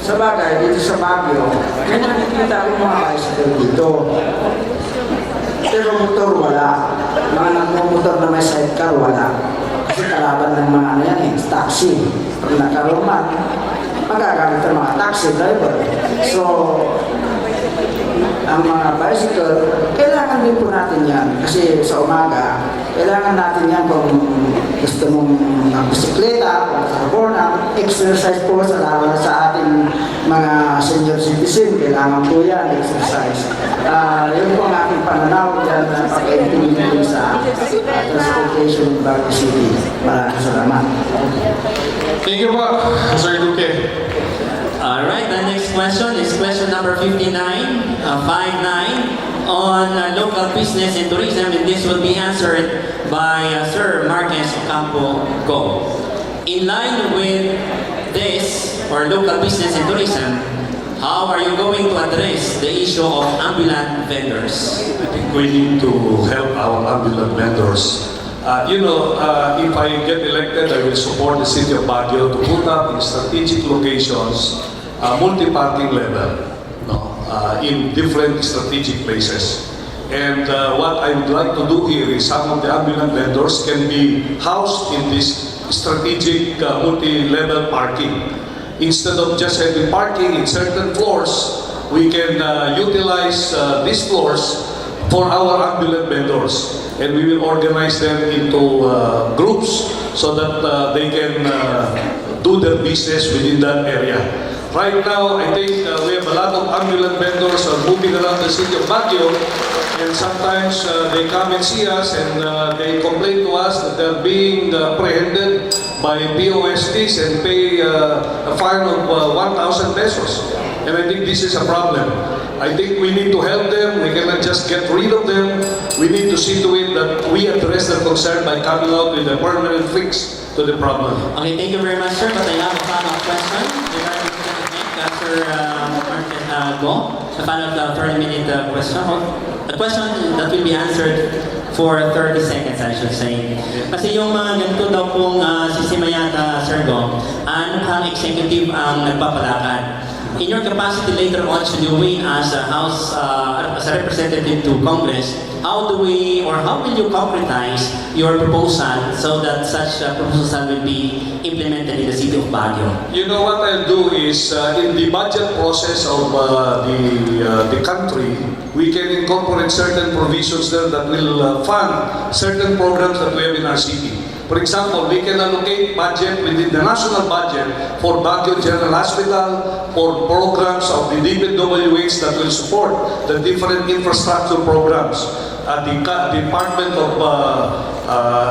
Sa bagay, dito sa Baguio, may nakikita akong mga bicycle dito. Pero motor wala. Mga nagmumotor na may sidecar wala. Kasi kalaban ng mga ano yan taxi. Pag nagkaroon man, magagamit ang mga taxi driver. So, ang mga bicycle, kailangan din po natin yan. Kasi sa umaga, kailangan natin yan kung gusto mong bisikleta o sa borna, exercise po sa lalo na sa ating mga senior citizen, kailangan po yan, exercise. Yun po ang aking pananaw dyan na pag-implement sa transportation in Baguio City. Maraming salamat. Thank you po, Sir Duque. Alright, the next question is question number 59, on local business and tourism, and this will be answered by Sir Marquez Ocampo Go. In line with this, or local business and tourism, how are you going to address the issue of ambulant vendors? I think we need to help our ambulant vendors. If I get elected, I will support the city of Baguio to put up in strategic locations, multi-parking level, in different strategic places. And what I would like to do here is some of the ambulant vendors can be housed in this strategic multi-level parking. Instead of just having parking in certain floors, we can utilize these floors for our ambulant vendors. And we will organize them into groups so that they can do their business within that area. Right now, I think we have a lot of ambulant vendors moving around the city of Baguio, and sometimes they come and see us and they complain to us that they're being apprehended by POSTs and pay a fine of 1,000 pesos. And I think this is a problem. I think we need to help them. We cannot just get rid of them. We need to see to it that we address the concern by coming out with a permanent fix to the problem. Okay, thank you very much, sir. But I have a follow-up question regarding Sir Marquez Go. A follow-up 30-minute question. A question that will be answered for 30 seconds, I should say. Kasi yung mga ganito daw pong sisimayata, Sir Go, mukhang executive ang nagpapalakad. In your capacity later on, should you win as a House, as a representative to Congress, how will you concretize your proposal so that such a proposal will be implemented in the city of Baguio? You know what I'll do is, in the budget process of the country, we can incorporate certain provisions there that will fund certain programs that we have in our city. For example, we can allocate budget within the national budget for Baguio General Hospital, for programs of the DPWH that will support the different infrastructure programs. The Department of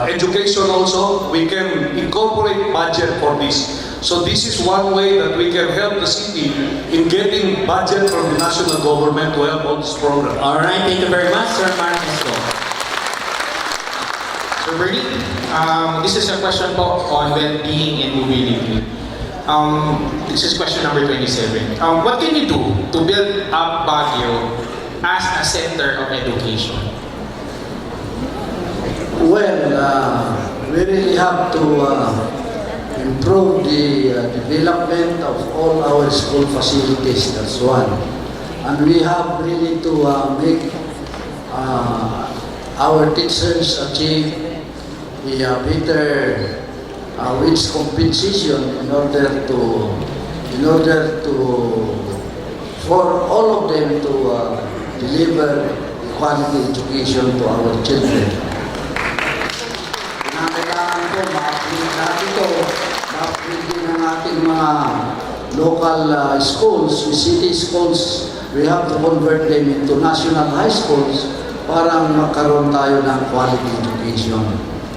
Education also, we can incorporate budget for this. So this is one way that we can help the city in getting budget from the national government to help all this program. All right, thank you very much, Sir Marquez Go. Sir Bernie, this is a question po on well-being and mobility. This is question number 27. What can you do to build up Baguio as a center of education? we really have to improve the development of all our school facilities, that's one. And we have really to make our teachers achieve the better wage compensation in order to for all of them to deliver quality education to our children. Kailangan po ma-upgrade natin ito, ma-upgrade din ang ating mga local schools, city schools. We have to convert them into national high schools para magkaroon tayo ng quality education.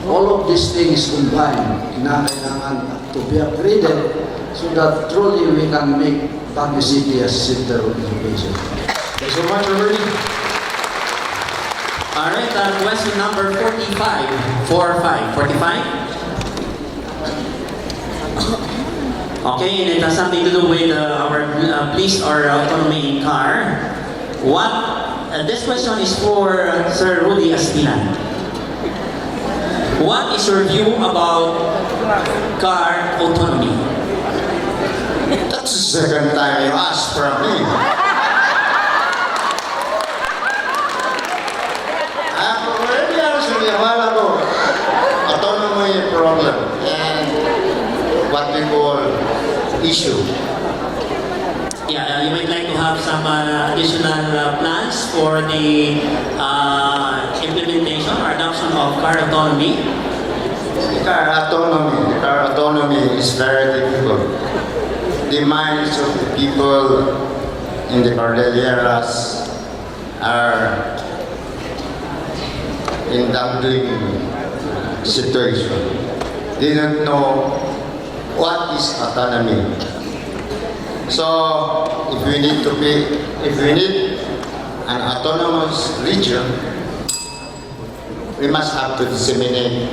All of these things combined, kailangan to be upgraded so that truly we can make Baguio City as center of education. Thanks so much, Rory. Alright, question number 45. 45. Okay, and it has something to do with our police or autonomy in car. This question is for Sir Rudy Aspilan. What is your view about car autonomy? That's the second time you asked from me. I've already answered a while ago. Autonomy problem and what we call issue. Yeah, you might like to have some additional plans for the implementation or adoption of car autonomy. Car autonomy is very difficult. The minds of the people in the Cordilleras are in dumpling situation. They don't know what is autonomy. So, if we need an autonomous region, we must have to disseminate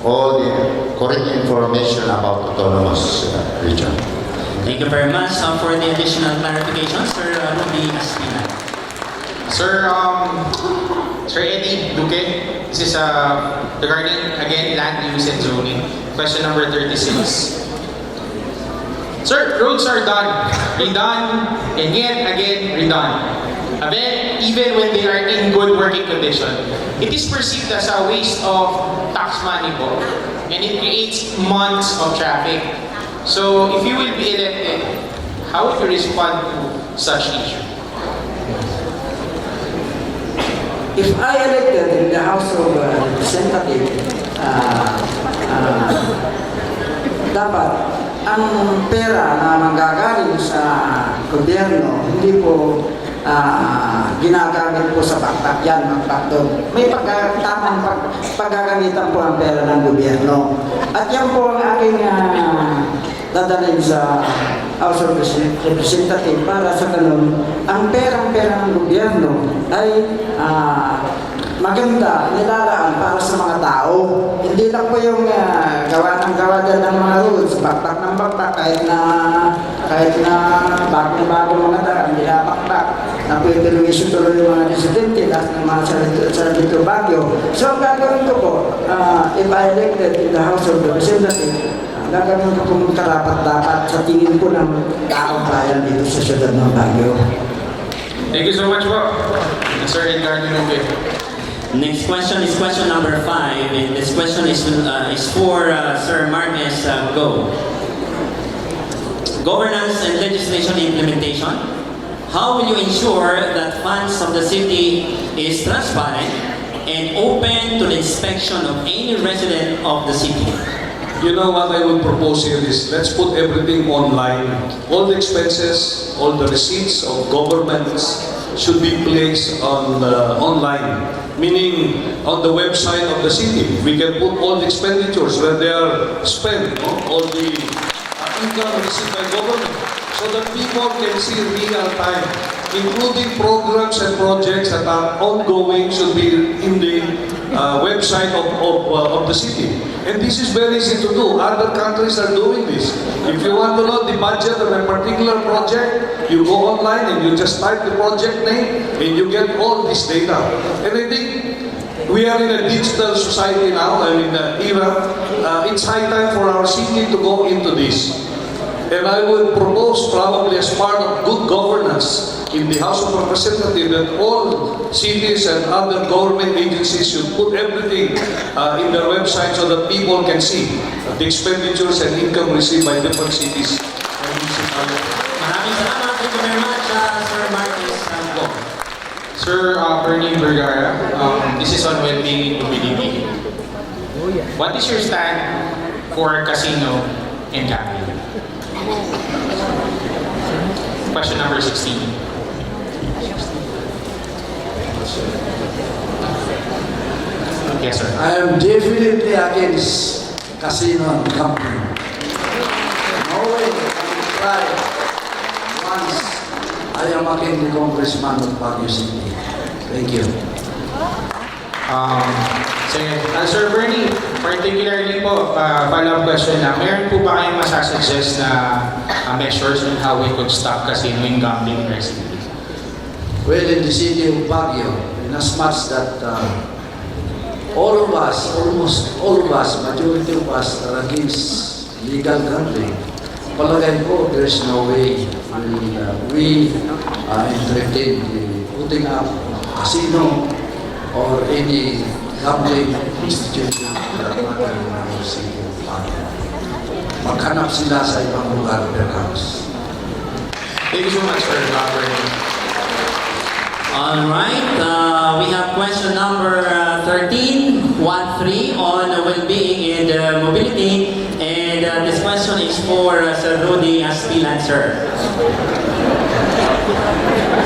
all the correct information about autonomous region. Thank you very much for the additional clarification, Sir Rudy Aspilan. Sir Eddie Duque, this is regarding again land use and zoning. Question number 36. Sir, roads are done, redone, and yet again redone. Even when they are in good working condition, it is perceived as a waste of tax money po, and it creates months of traffic. So, if you will be elected, how would you respond to such issue? If I elected in the House of Representatives, dapat ang pera na manggagaling sa gobyerno, hindi po ginagamit po sa baktak yan, magbaktog. May tamang paggagamitan po ang pera ng gobyerno. At yan po ang aking dadalhin sa House of Representatives para sa ganun, ang perang-pera ng gobyerno ay maganda, nilalaan para sa mga tao. Hindi lang po yung gawa ng ng mga rules, baktak ng baktak, kahit na bago mga daan, nilapakpak, na pwede tuloy yung mga residente, lahat ng mga sa Baguio. So ang gagawin ko po, if I elected in the House of Representatives, gagawin ko pong karapat-dapat sa tingin ko ng taong bayan dito sa siyudad ng Baguio. Thank you so much po, Sir Edgar Dinuque. Next question is question number 5, and this question is for Sir Marquez Go. Governance and legislation implementation. How will you ensure that funds of the city is transparent and open to the inspection of any resident of the city? You know what I would propose here is, let's put everything online. All the expenses, all the receipts of governments should be placed on online. Meaning, on the website of the city, we can put all the expenditures where they are spent, no? All the income received by government, so that people can see real time, including programs and projects that are ongoing should be in the website of the city. And this is very easy to do. Other countries are doing this. If you want to know the budget of a particular project, you go online and you just type the project name and you get all this data. And I think We are in a digital society now, I mean, era. It's high time for our city to go into this. And I would propose, probably as part of good governance in the House of Representatives, that all cities and other government agencies should put everything in their website so that people can see the expenditures and income received by different cities and municipalities. Maraming salamat. Thank you very much, Sir Marcos Sango. Sir Bernie Vergara, this is on well-being in mobility. What is your stand for casino and gambling? Question number 16. Yes, sir. I am definitely against casino and gambling. No way I will try once I am again the congressman of Baguio City. Thank you. Sir Bernie, particularly po, follow-up question na, meron po ba kayong masasuggest na measures on how we could stop casino and gambling in our city? Well, in the city of Baguio, in as much that all of us, almost all of us, majority of us are against legal gambling. Palagay ko, there's no way we entertain putting up casino or any gambling institution that matter in our city of Baguio. Maghanap sila sa ibang lugar perhaps. Thank you so much, Sir Bernie. All right, we have question number 13 on well-being and mobility. And this question is for Sir Rudy Aspilan, sir.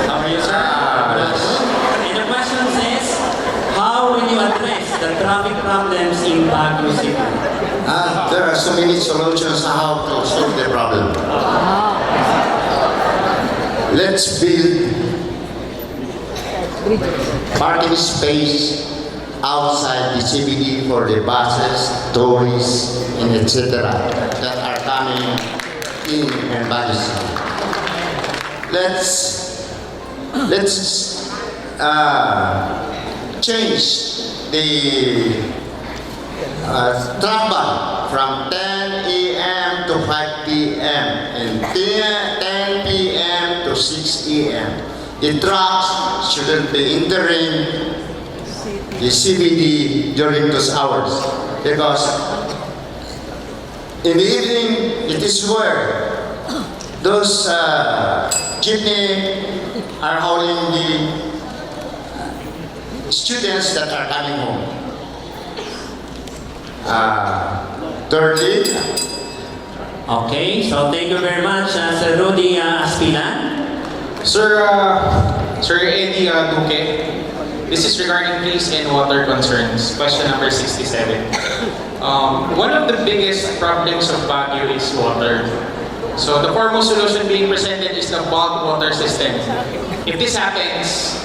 How are you, sir? And the question says, how will you address the traffic problems in Baguio City? There are so many solutions on how to solve the problem. Let's build parking space outside the CBD for the buses, tourists, and etc. that are coming in and Baguio City. Let's change the traffic from 10 a.m. to 5 p.m. and 10 p.m. to 6 a.m. The trucks shouldn't be entering the CBD during those hours because in the evening it is where those jeepney are hauling the students that are coming home. Thirdly, Okay, so thank you very much, Sir Rudy Aspilan. Sir Eddie Duque, this is regarding peace and water concerns. Question number 67. One of the biggest problems of Baguio is water. So the foremost solution being presented is the bulk water system. If this happens,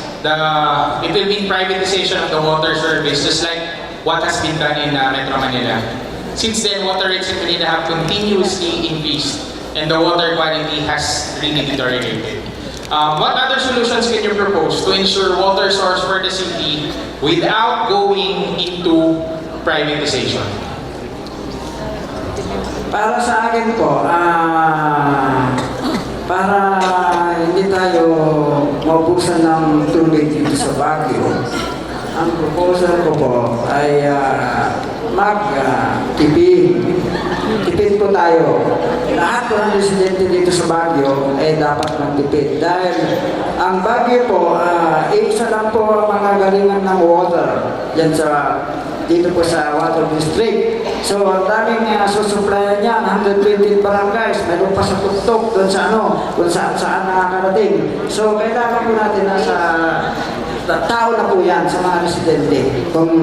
it will mean privatization of the water service, just like what has been done in Metro Manila. Since then, water rates in Manila have continuously increased and the water quality has really deteriorated. What other solutions can you propose to ensure water source for the city without going into privatization? Para sa akin po, para hindi tayo maubusan ng tubig dito sa Baguio, ang proposal ko po ay tipid po tayo. Lahat po ng residente dito sa Baguio ay dapat magtipid. Dahil ang Baguio po, isa lang po ang mga galingan ng water dyan dito po sa water district. So, ang daming susuplayan niyan, 120 barangays, mayroon pa sa tuktok doon sa kung saan nakakarating. So, kailangan po natin nasa tao na po yan sa mga residente kung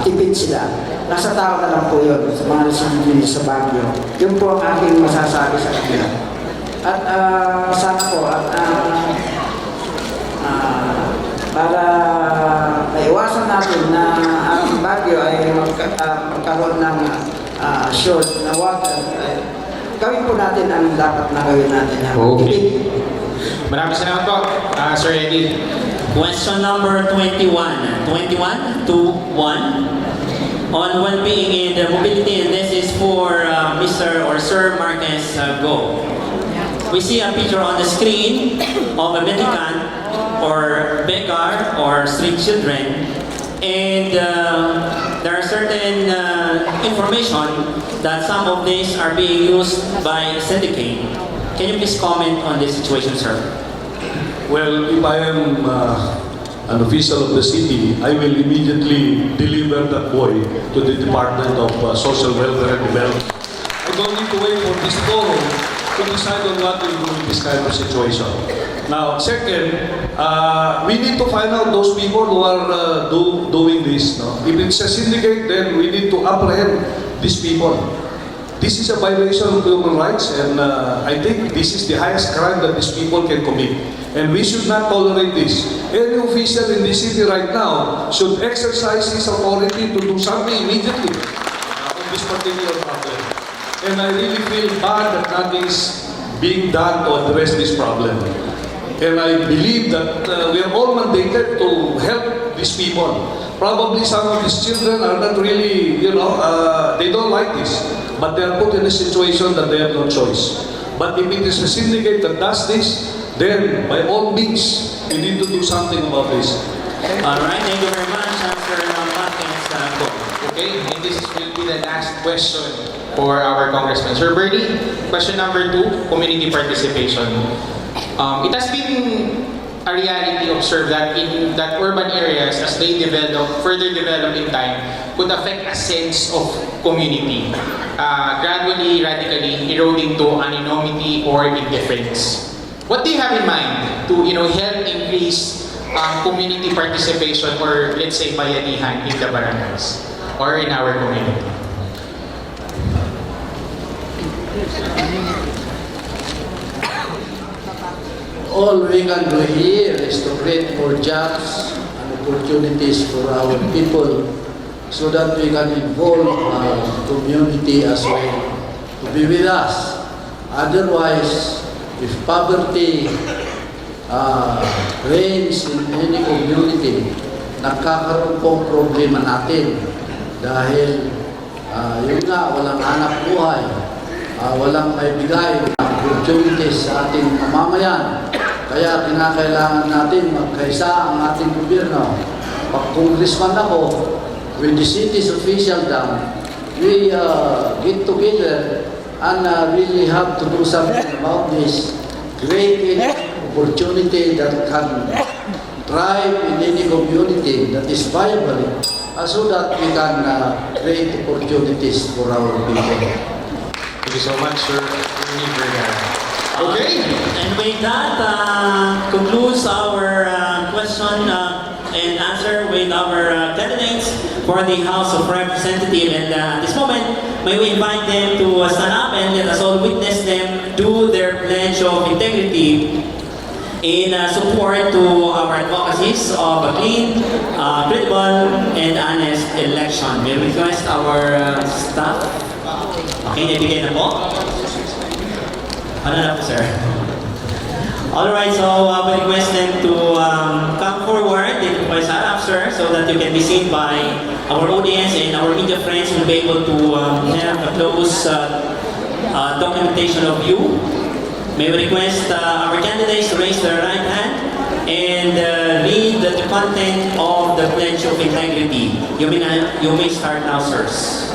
tipid sila. Nasa tao na lang po yun sa mga residente sa Baguio. Yun po ang aking masasabi sa kanila. At sana po, para maiwasan natin na ang Baguio ay magkaroon ng short na water, gawin po natin ang dapat na gawin natin. Okay. Maraming salamat po, Sir Eddie. Question number 21. 21 to 1. On well-being and mobility, and this is for Mr. or Sir Marquez Go. We see a picture on the screen of a mendicant or beggar or street children, and there are certain information that some of these are being used by syndicate. Can you please comment on this situation, sir? Well, if I am an official of the city, I will immediately deliver that boy to the Department of Social Welfare and Development. I don't need to wait for this forum to decide on what to do in this kind of situation. Now, second, we need to find out those people who are doing this. No? If it's a syndicate, then we need to apprehend these people. This is a violation of human rights, and I think this is the highest crime that these people can commit. And we should not tolerate this. Any official in this city right now should exercise his authority to do something immediately on this particular problem. And I really feel bad that nothing is being done to address this problem. And I believe that we are all mandated to help these people. Probably some of these children are not really, they don't like this. But they are put in a situation that they have no choice. But if it is a syndicate that does this, then by all means, we need to do something about this. Alright, thank you very much, Sir Marquez Go. Okay, and this will be the last question for our Congressman. Sir Bernie, question number 2, community participation. It has been a reality observed that in that urban areas, as they further develop in time, could affect a sense of community, gradually, radically eroding to anonymity or indifference. What do you have in mind to help increase community participation, or let's say bayanihan in the barangays or in our community? All we can do here is to create more jobs and opportunities for our people so that we can involve our community as well to be with us. Otherwise, if poverty reigns in any community, nagkakaroon pong problema natin dahil yun nga, walang hanap buhay, walang maibigay opportunities sa ating mamamayan. Kaya kinakailangan natin magkaisa ang ating gobyerno. Pag congressman ako, with the city's official down, we get together and really have to do something about this. Create an opportunity that can thrive in any community that is viable so that we can create opportunities for our people. Thank you so much, Sir. Okay. And with that, concludes our question and answer with our candidates for the House of Representatives. And at this moment, may we invite them to stand up and let us all witness them do their pledge of integrity in support to our advocacies of a clean, credible, and honest election. May we request our staff. Okay, nabigay na po. Ano na po, sir? Alright, so we request them to come forward. They can please up, sir, so that you can be seen by our audience, and our media friends will be able to have a close documentation of you. May we request our candidates to raise their right hand and read the content of the Pledge of Integrity. You may start now, sirs.